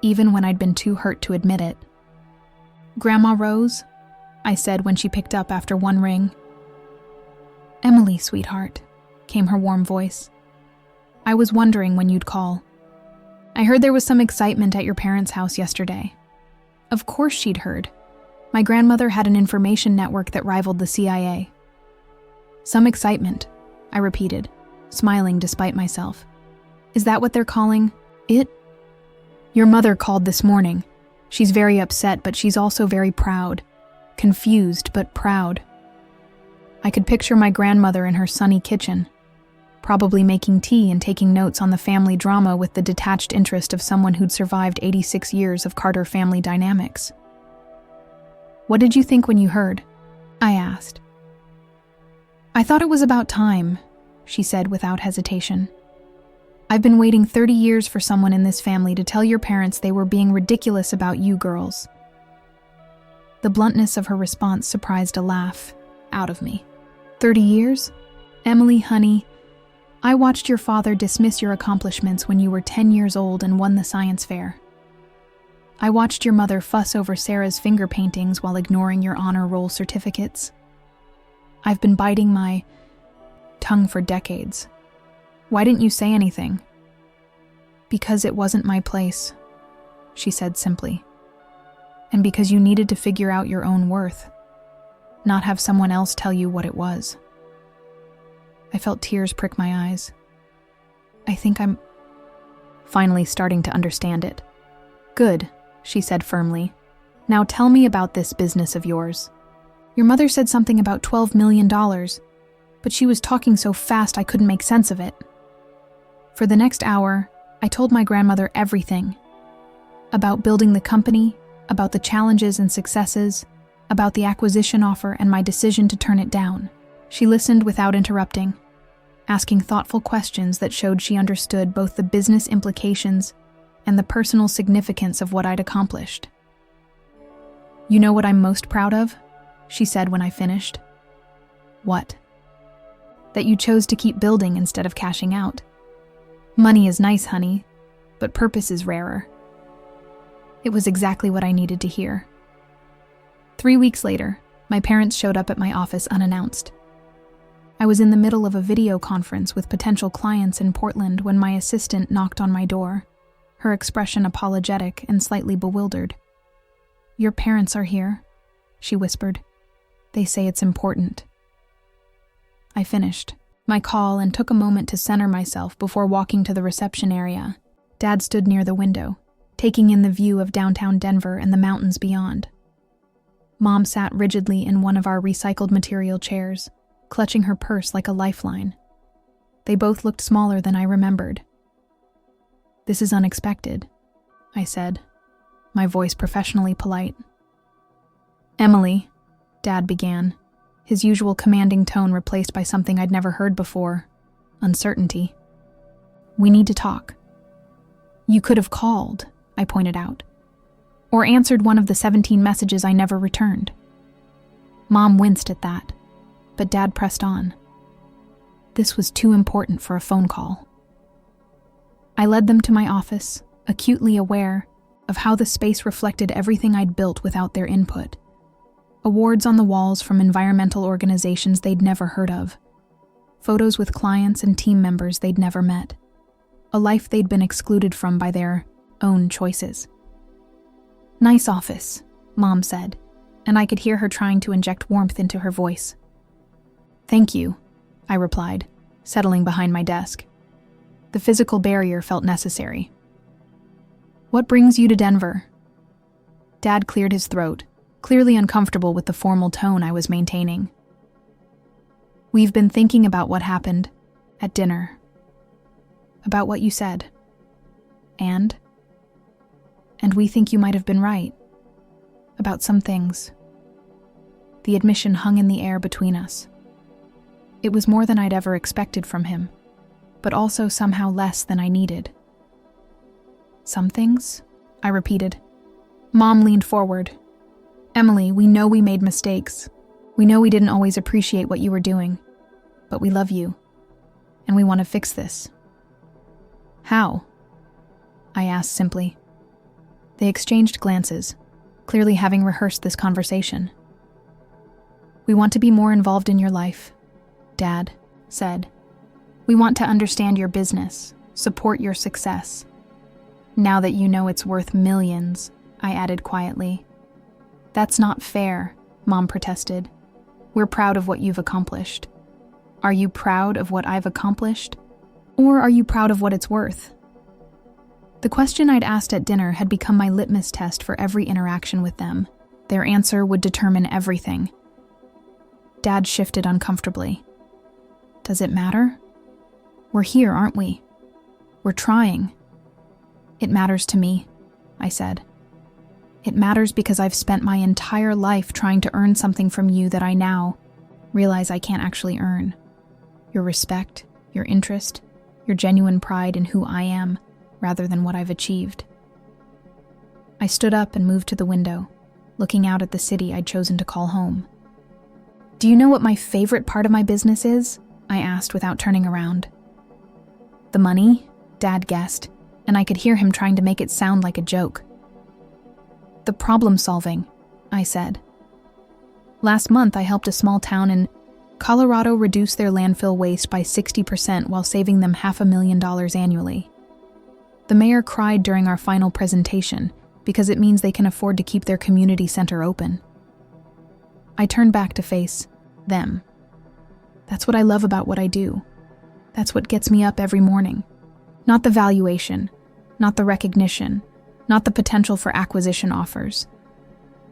even when I'd been too hurt to admit it. "Grandma Rose?" I said when she picked up after one ring. "Emily, sweetheart," came her warm voice. "I was wondering when you'd call. I heard there was some excitement at your parents' house yesterday." Of course she'd heard. My grandmother had an information network that rivaled the CIA. "Some excitement," I repeated, smiling despite myself. "Is that what they're calling it?" "Your mother called this morning. She's very upset, but she's also very proud. Confused, but proud." I could picture my grandmother in her sunny kitchen, probably making tea and taking notes on the family drama with the detached interest of someone who'd survived 86 years of Carter family dynamics. "What did you think when you heard?" I asked. "I thought it was about time," she said without hesitation. "I've been waiting 30 years for someone in this family to tell your parents they were being ridiculous about you girls." The bluntness of her response surprised a laugh out of me. 30 years? Emily, honey, I watched your father dismiss your accomplishments when you were 10 years old and won the science fair. I watched your mother fuss over Sarah's finger paintings while ignoring your honor roll certificates. I've been biting my tongue for decades. Why didn't you say anything?" "Because it wasn't my place," she said simply. "And because you needed to figure out your own worth, not have someone else tell you what it was." I felt tears prick my eyes. "I think I'm finally starting to understand it." "Good," she said firmly. "Now tell me about this business of yours. Your mother said something about $12 million, but she was talking so fast I couldn't make sense of it." For the next hour, I told my grandmother everything. About building the company, about the challenges and successes, about the acquisition offer and my decision to turn it down. She listened without interrupting, asking thoughtful questions that showed she understood both the business implications and the personal significance of what I'd accomplished. "You know what I'm most proud of?" she said when I finished. "What?" "That you chose to keep building instead of cashing out. Money is nice, honey, but purpose is rarer." It was exactly what I needed to hear. 3 weeks later, my parents showed up at my office unannounced. I was in the middle of a video conference with potential clients in Portland when my assistant knocked on my door, her expression apologetic and slightly bewildered. "Your parents are here," she whispered. "They say it's important." I finished my call and took a moment to center myself before walking to the reception area. Dad stood near the window, taking in the view of downtown Denver and the mountains beyond. Mom sat rigidly in one of our recycled material chairs, clutching her purse like a lifeline. They both looked smaller than I remembered. "This is unexpected," I said, my voice professionally polite. "Emily," Dad began, his usual commanding tone replaced by something I'd never heard before, uncertainty. "We need to talk." "You could have called," I pointed out, "or answered one of the 17 messages I never returned." Mom winced at that, but Dad pressed on. This was too important for a phone call. I led them to my office, acutely aware of how the space reflected everything I'd built without their input. Awards on the walls from environmental organizations they'd never heard of. Photos with clients and team members they'd never met. A life they'd been excluded from by their own choices. "Nice office," Mom said, and I could hear her trying to inject warmth into her voice. "Thank you," I replied, settling behind my desk. The physical barrier felt necessary. "What brings you to Denver?" Dad cleared his throat, clearly uncomfortable with the formal tone I was maintaining. "We've been thinking about what happened at dinner. About what you said." "And?" And we think you might have been right. About some things. The admission hung in the air between us. It was more than I'd ever expected from him, but also somehow less than I needed. Some things? I repeated. Mom leaned forward. Emily, we know we made mistakes. We know we didn't always appreciate what you were doing, but we love you, and we want to fix this. How? I asked simply. They exchanged glances, clearly having rehearsed this conversation. We want to be more involved in your life, Dad said. We want to understand your business, support your success. Now that you know it's worth millions, I added quietly. That's not fair, Mom protested. We're proud of what you've accomplished. Are you proud of what I've accomplished? Or are you proud of what it's worth? The question I'd asked at dinner had become my litmus test for every interaction with them. Their answer would determine everything. Dad shifted uncomfortably. Does it matter? We're here, aren't we? We're trying. It matters to me, I said. It matters because I've spent my entire life trying to earn something from you that I now realize I can't actually earn. Your respect, your interest, your genuine pride in who I am, rather than what I've achieved. I stood up and moved to the window, looking out at the city I'd chosen to call home. Do you know what my favorite part of my business is? I asked without turning around. The money, Dad guessed, and I could hear him trying to make it sound like a joke. The problem solving, I said. Last month I helped a small town in Colorado reduce their landfill waste by 60% while saving them $500,000 annually. The mayor cried during our final presentation because it means they can afford to keep their community center open. I turned back to face them. That's what I love about what I do. That's what gets me up every morning. Not the valuation, not the recognition, not the potential for acquisition offers.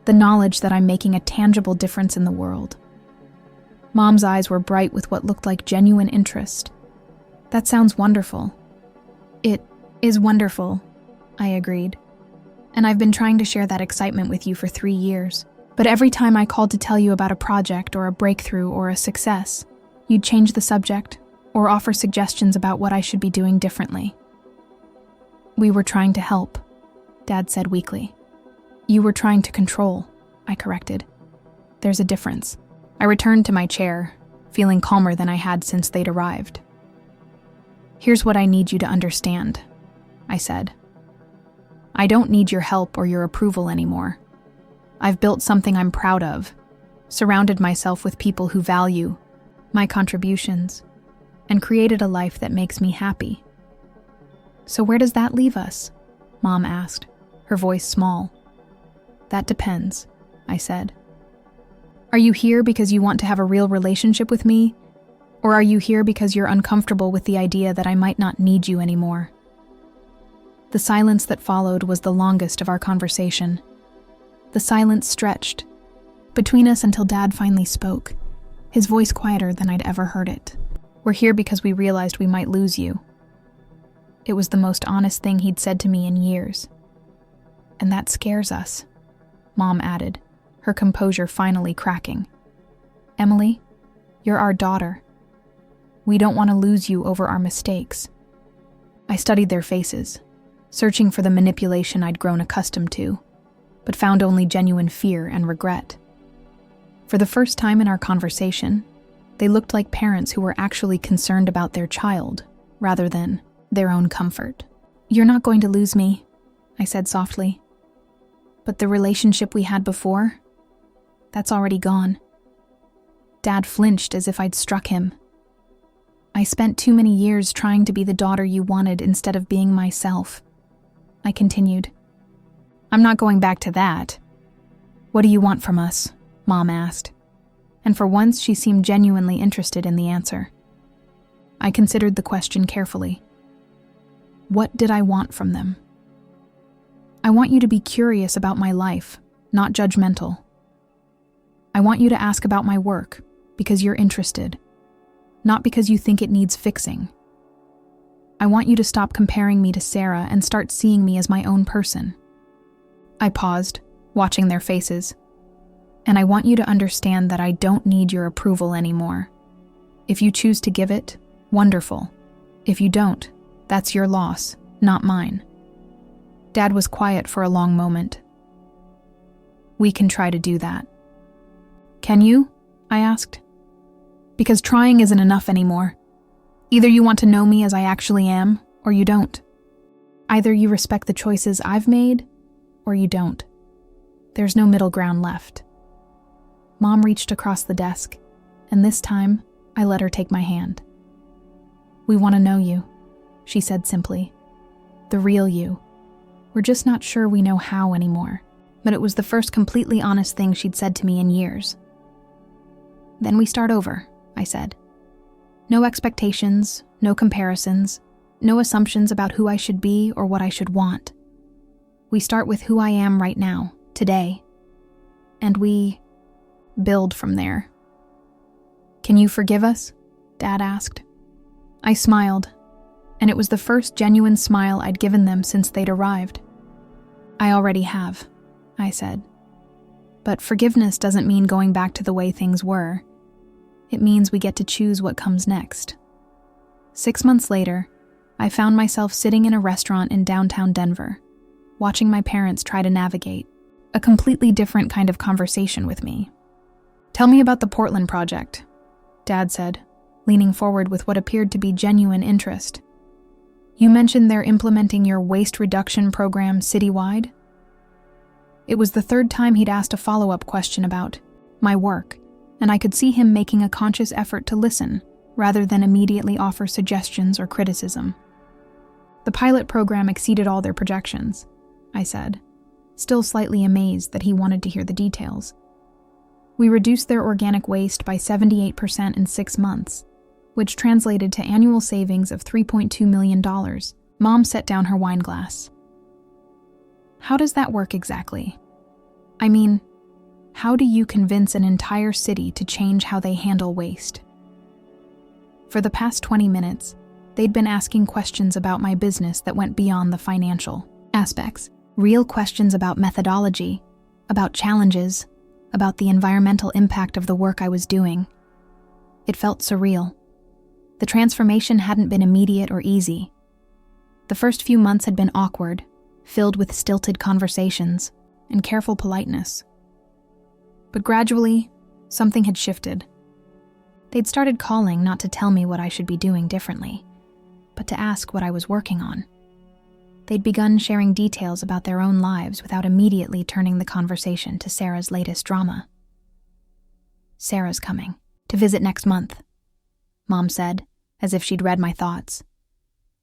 The knowledge that I'm making a tangible difference in the world. Mom's eyes were bright with what looked like genuine interest. That sounds wonderful. It is wonderful, I agreed. And I've been trying to share that excitement with you for 3 years. But every time I called to tell you about a project or a breakthrough or a success, you'd change the subject or offer suggestions about what I should be doing differently. We were trying to help, Dad said weakly. You were trying to control, I corrected. There's a difference. I returned to my chair, feeling calmer than I had since they'd arrived. Here's what I need you to understand, I said. I don't need your help or your approval anymore. I've built something I'm proud of, surrounded myself with people who value my contributions, and created a life that makes me happy. So where does that leave us? Mom asked, her voice small. That depends, I said. Are you here because you want to have a real relationship with me? Or are you here because you're uncomfortable with the idea that I might not need you anymore? The silence that followed was the longest of our conversation. The silence stretched between us until Dad finally spoke, his voice quieter than I'd ever heard it. We're here because we realized we might lose you. It was the most honest thing he'd said to me in years. And that scares us, Mom added, her composure finally cracking. Emily, you're our daughter. We don't want to lose you over our mistakes. I studied their faces, searching for the manipulation I'd grown accustomed to, but found only genuine fear and regret. For the first time in our conversation, they looked like parents who were actually concerned about their child, rather than their own comfort. You're not going to lose me, I said softly. But the relationship we had before, that's already gone. Dad flinched as if I'd struck him. I spent too many years trying to be the daughter you wanted instead of being myself, I continued. I'm not going back to that. What do you want from us? Mom asked. And for once she seemed genuinely interested in the answer. I considered the question carefully. What did I want from them? I want you to be curious about my life, not judgmental. I want you to ask about my work because you're interested, not because you think it needs fixing. I want you to stop comparing me to Sarah and start seeing me as my own person. I paused, watching their faces. And I want you to understand that I don't need your approval anymore. If you choose to give it, wonderful. If you don't, that's your loss, not mine. Dad was quiet for a long moment. We can try to do that. Can you? I asked. Because trying isn't enough anymore. Either you want to know me as I actually am, or you don't. Either you respect the choices I've made, or you don't. There's no middle ground left. Mom reached across the desk, and this time, I let her take my hand. We want to know you, she said simply. The real you. We're just not sure we know how anymore, but it was the first completely honest thing she'd said to me in years. Then we start over, I said. No expectations, no comparisons, no assumptions about who I should be or what I should want. We start with who I am right now, today, and we build from there. Can you forgive us? Dad asked. I smiled, and it was the first genuine smile I'd given them since they'd arrived. I already have, I said. But forgiveness doesn't mean going back to the way things were. It means we get to choose what comes next. 6 months later, I found myself sitting in a restaurant in downtown Denver, watching my parents try to navigate a completely different kind of conversation with me. Tell me about the Portland project, Dad said, leaning forward with what appeared to be genuine interest. You mentioned they're implementing your waste reduction program citywide? It was the third time he'd asked a follow-up question about my work, and I could see him making a conscious effort to listen, rather than immediately offer suggestions or criticism. The pilot program exceeded all their projections, I said, still slightly amazed that he wanted to hear the details. We reduced their organic waste by 78% in 6 months, which translated to annual savings of $3.2 million. Mom set down her wine glass. How does that work exactly? I mean, how do you convince an entire city to change how they handle waste? For the past 20 minutes, they'd been asking questions about my business that went beyond the financial aspects. Real questions about methodology, about challenges, about the environmental impact of the work I was doing. It felt surreal. The transformation hadn't been immediate or easy. The first few months had been awkward, filled with stilted conversations and careful politeness. But gradually, something had shifted. They'd started calling not to tell me what I should be doing differently, but to ask what I was working on. They'd begun sharing details about their own lives without immediately turning the conversation to Sarah's latest drama. Sarah's coming to visit next month, Mom said, as if she'd read my thoughts.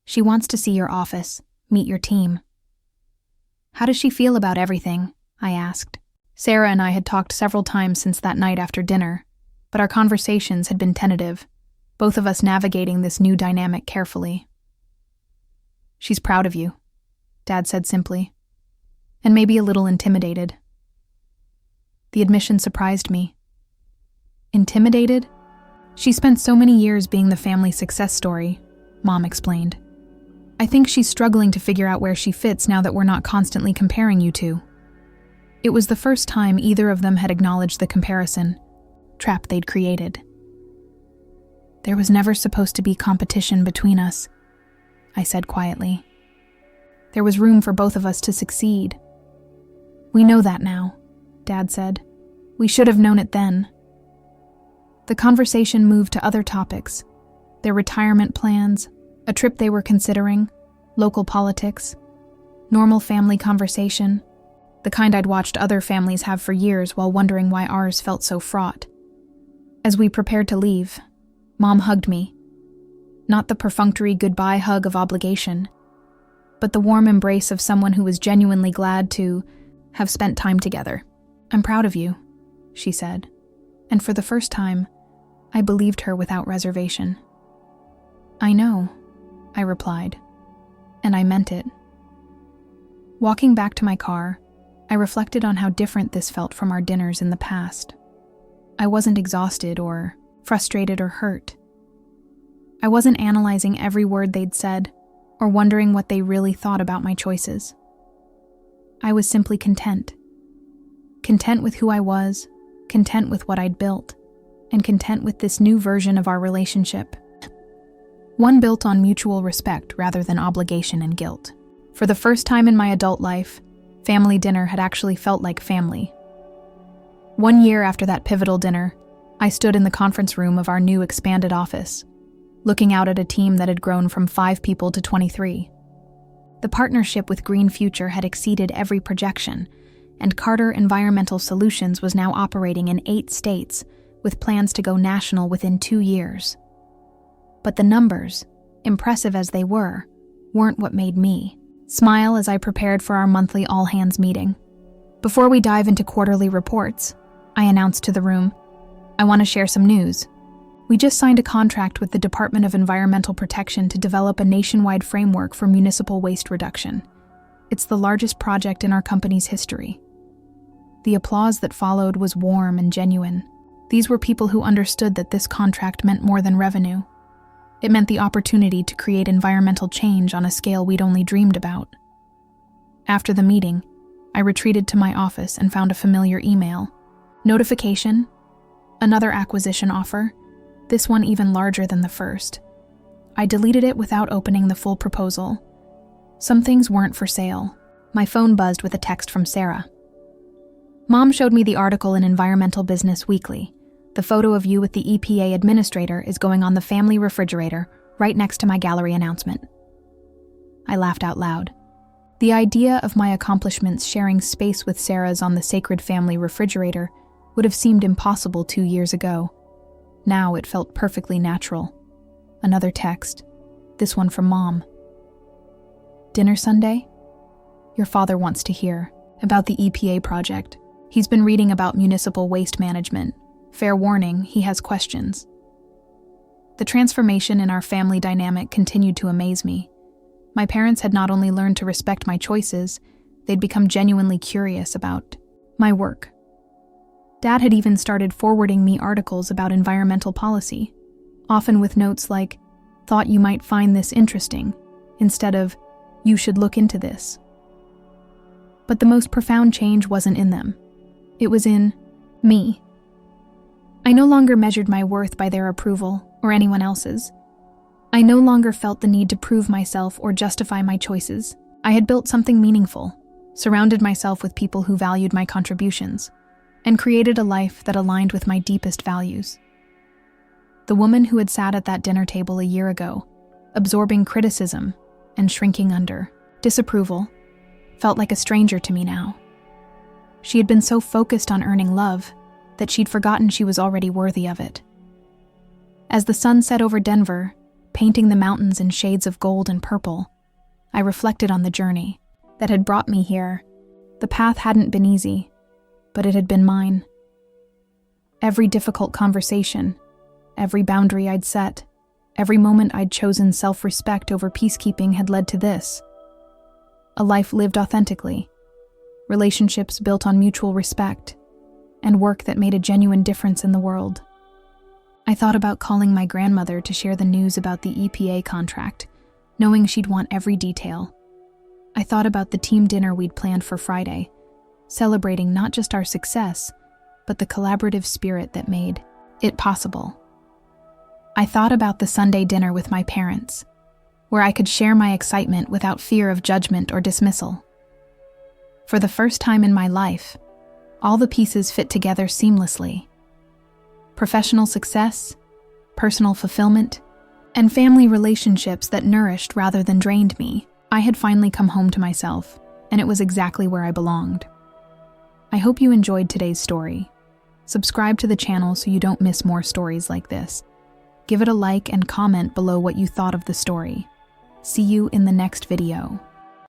She wants to see your office, meet your team. How does she feel about everything? I asked. Sarah and I had talked several times since that night after dinner, but our conversations had been tentative, both of us navigating this new dynamic carefully. She's proud of you, Dad said simply, and maybe a little intimidated. The admission surprised me. Intimidated? She spent so many years being the family success story, Mom explained. I think she's struggling to figure out where she fits now that we're not constantly comparing you two. It was the first time either of them had acknowledged the comparison trap they'd created. There was never supposed to be competition between us, I said quietly. There was room for both of us to succeed. We know that now, Dad said. We should have known it then. The conversation moved to other topics, their retirement plans, a trip they were considering, local politics, normal family conversation, the kind I'd watched other families have for years while wondering why ours felt so fraught. As we prepared to leave, Mom hugged me. Not the perfunctory goodbye hug of obligation, but the warm embrace of someone who was genuinely glad to have spent time together. I'm proud of you, she said, and for the first time, I believed her without reservation. I know, I replied, and I meant it. Walking back to my car, I reflected on how different this felt from our dinners in the past. I wasn't exhausted or frustrated or hurt. I wasn't analyzing every word they'd said or wondering what they really thought about my choices. I was simply content. Content with who I was, content with what I'd built, and content with this new version of our relationship. One built on mutual respect rather than obligation and guilt. For the first time in my adult life, family dinner had actually felt like family. 1 year after that pivotal dinner, I stood in the conference room of our new expanded office, looking out at a team that had grown from 5 people to 23. The partnership with Green Future had exceeded every projection, and Carter Environmental Solutions was now operating in 8 states, with plans to go national within 2 years. But the numbers, impressive as they were, weren't what made me smile as I prepared for our monthly all-hands meeting. Before we dive into quarterly reports, I announced to the room, I want to share some news. We just signed a contract with the Department of Environmental Protection to develop a nationwide framework for municipal waste reduction. It's the largest project in our company's history. The applause that followed was warm and genuine. These were people who understood that this contract meant more than revenue. It meant the opportunity to create environmental change on a scale we'd only dreamed about. After the meeting, I retreated to my office and found a familiar email. Notification, another acquisition offer, this one even larger than the first. I deleted it without opening the full proposal. Some things weren't for sale. My phone buzzed with a text from Sarah. Mom showed me the article in Environmental Business Weekly. The photo of you with the EPA administrator is going on the family refrigerator right next to my gallery announcement. I laughed out loud. The idea of my accomplishments sharing space with Sarah's on the sacred family refrigerator would have seemed impossible 2 years ago. Now it felt perfectly natural. Another text, this one from Mom. Dinner Sunday? Your father wants to hear about the EPA project. He's been reading about municipal waste management. Fair warning, he has questions. The transformation in our family dynamic continued to amaze me. My parents had not only learned to respect my choices, they'd become genuinely curious about my work. Dad had even started forwarding me articles about environmental policy, often with notes like, "Thought you might find this interesting," instead of, "You should look into this." But the most profound change wasn't in them. It was in me. I no longer measured my worth by their approval or anyone else's. I no longer felt the need to prove myself or justify my choices. I had built something meaningful, surrounded myself with people who valued my contributions, and created a life that aligned with my deepest values. The woman who had sat at that dinner table a year ago, absorbing criticism and shrinking under disapproval, felt like a stranger to me now. She had been so focused on earning love that she'd forgotten she was already worthy of it. As the sun set over Denver, painting the mountains in shades of gold and purple, I reflected on the journey that had brought me here. The path hadn't been easy, but it had been mine. Every difficult conversation, every boundary I'd set, every moment I'd chosen self-respect over peacekeeping had led to this. A life lived authentically, relationships built on mutual respect, and work that made a genuine difference in the world. I thought about calling my grandmother to share the news about the EPA contract, knowing she'd want every detail. I thought about the team dinner we'd planned for Friday, celebrating not just our success, but the collaborative spirit that made it possible. I thought about the Sunday dinner with my parents, where I could share my excitement without fear of judgment or dismissal. For the first time in my life, all the pieces fit together seamlessly. Professional success, personal fulfillment, and family relationships that nourished rather than drained me. I had finally come home to myself, and it was exactly where I belonged. I hope you enjoyed today's story. Subscribe to the channel so you don't miss more stories like this. Give it a like and comment below what you thought of the story. See you in the next video.